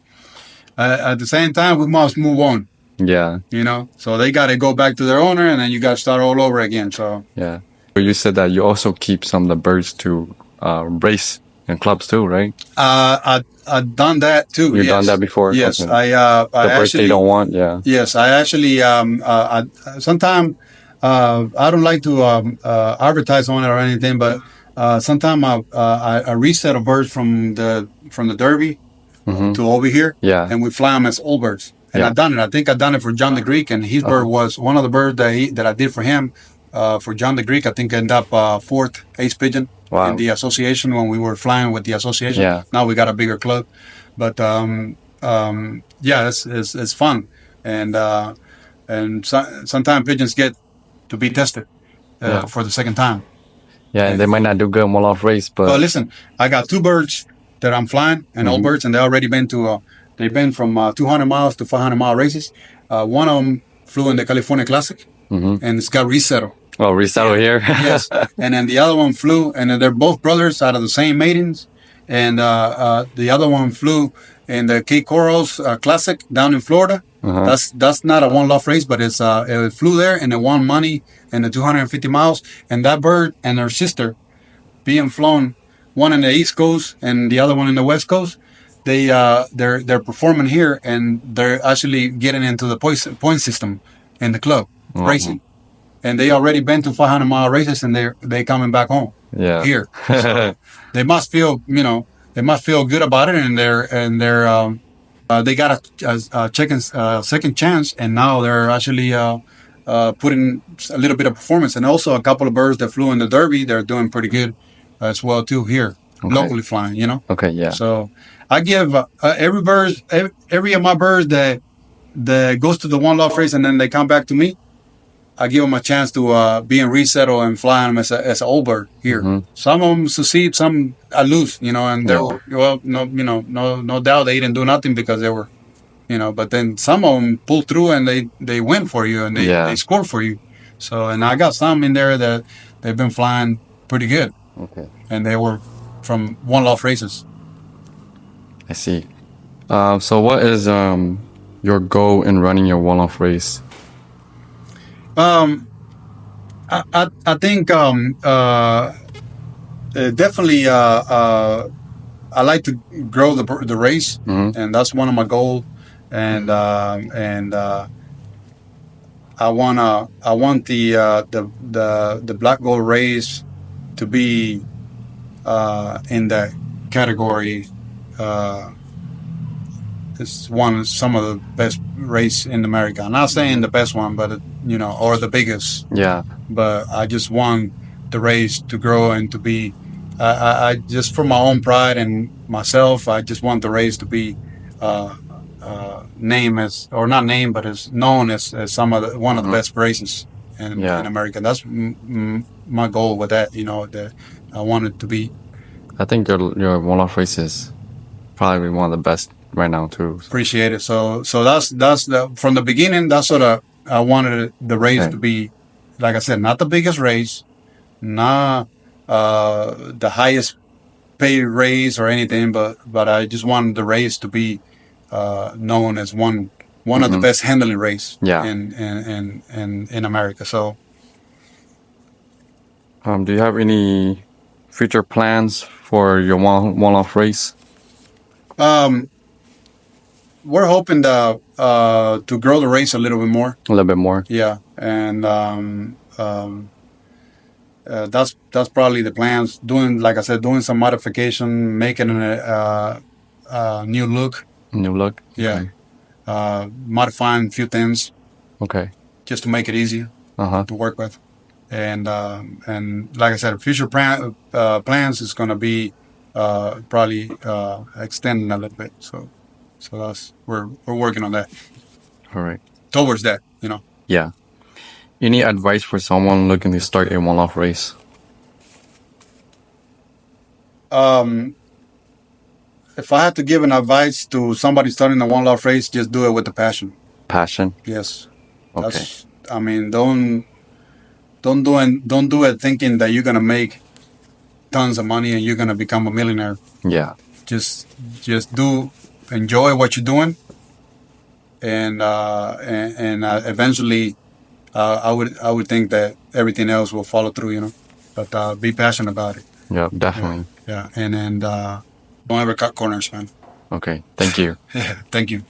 S1: at the same time, we must move on.
S2: Yeah.
S1: So they got to go back to their owner, and then you got to start all over again. So
S2: yeah. You said that you also keep some of the birds to race in clubs too, right?
S1: I've done that too.
S2: You've done that before?
S1: Yes.
S2: Okay. The birds they don't want, yeah.
S1: Yes, I actually, sometimes, I don't like to advertise on it or anything, but sometimes I reset a bird from the Derby to over here, and we fly them as old birds. And I've done it. I think I've done it for John the Greek, and his bird was one of the birds that I did for him. For John the Greek, I think I ended up fourth ace pigeon in the association when we were flying with the association.
S2: Yeah.
S1: Now we got a bigger club, but it's fun, and sometimes pigeons get to be tested for the second time.
S2: Yeah, and they might not do good in one-off race, but.
S1: But listen, I got two birds that I'm flying, and old birds, and they already been to. They've been from 200 miles to 500 mile races. One of them flew in the California Classic, and it's got resettle.
S2: Oh, resettle here?
S1: Yes. And then the other one flew, and they're both brothers out of the same maidens. And the other one flew in the Cape Corals Classic down in Florida. That's not a one-off race, but it flew there, and it won money in the 250 miles. And that bird and her sister being flown, one in the East Coast and the other one in the West Coast, they're performing here, and they're actually getting into the point system in the club racing. And they already been to 500 mile races, and they coming back home here. So they must feel good about it, and they got a second chance, and now they're actually putting a little bit of performance. And also a couple of birds that flew in the Derby, they're doing pretty good as well too here, locally flying.
S2: Okay, yeah.
S1: So I give every of my birds that goes to the one-off race, and then they come back to me, I give them a chance to be in resettle and fly them as an old bird here. Some of them succeed, some are loose, and they're no doubt they didn't do nothing because they were, but then some of them pull through and they win for you, and they score for you. So, and I got some in there that they've been flying pretty good.
S2: Okay.
S1: And they were from one-off races.
S2: I see. So what is your goal in running your one-off race?
S1: I think definitely I like to grow the race, and that's one of my goals. And I want the black gold race to be in the category. It's some of the best race in America. I'm not saying the best one, but or the biggest.
S2: Yeah.
S1: But I just want the race to grow and to be. I just for my own pride and myself, I just want the race to be named as, or not named, but as known as one of the best races in America. That's my goal with that. That I want it to be.
S2: I think your one-off race is probably one of the best right now too.
S1: Appreciate it. So that's from the beginning. That's what I wanted the race to be. Like I said, not the biggest race, not the highest paid race or anything, but I just wanted the race to be known as one of the best handling race in America. So,
S2: do you have any future plans for your one-off race?
S1: We're hoping to grow the race a little bit more.
S2: A little bit more.
S1: Yeah, and that's probably the plans. Like I said, doing some modification, making a new look.
S2: New look.
S1: Yeah. Modifying a few things.
S2: Okay.
S1: Just to make it easier to work with, and like I said, future plans is going to be probably extending a little bit. So that's we're working on that.
S2: All right.
S1: Towards that,
S2: Yeah. Any advice for someone looking to start a one-off race?
S1: If I had to give an advice to somebody starting a one-off race, just do it with the passion.
S2: Passion.
S1: Yes.
S2: Okay.
S1: I mean, don't do it thinking that you're gonna make tons of money and you're gonna become a millionaire.
S2: Yeah.
S1: Just enjoy what you're doing, and eventually, I would think that everything else will follow through. But be passionate about it.
S2: Yeah, definitely.
S1: Yeah, and don't ever cut corners, man.
S2: Okay. Thank you.
S1: Yeah, thank you.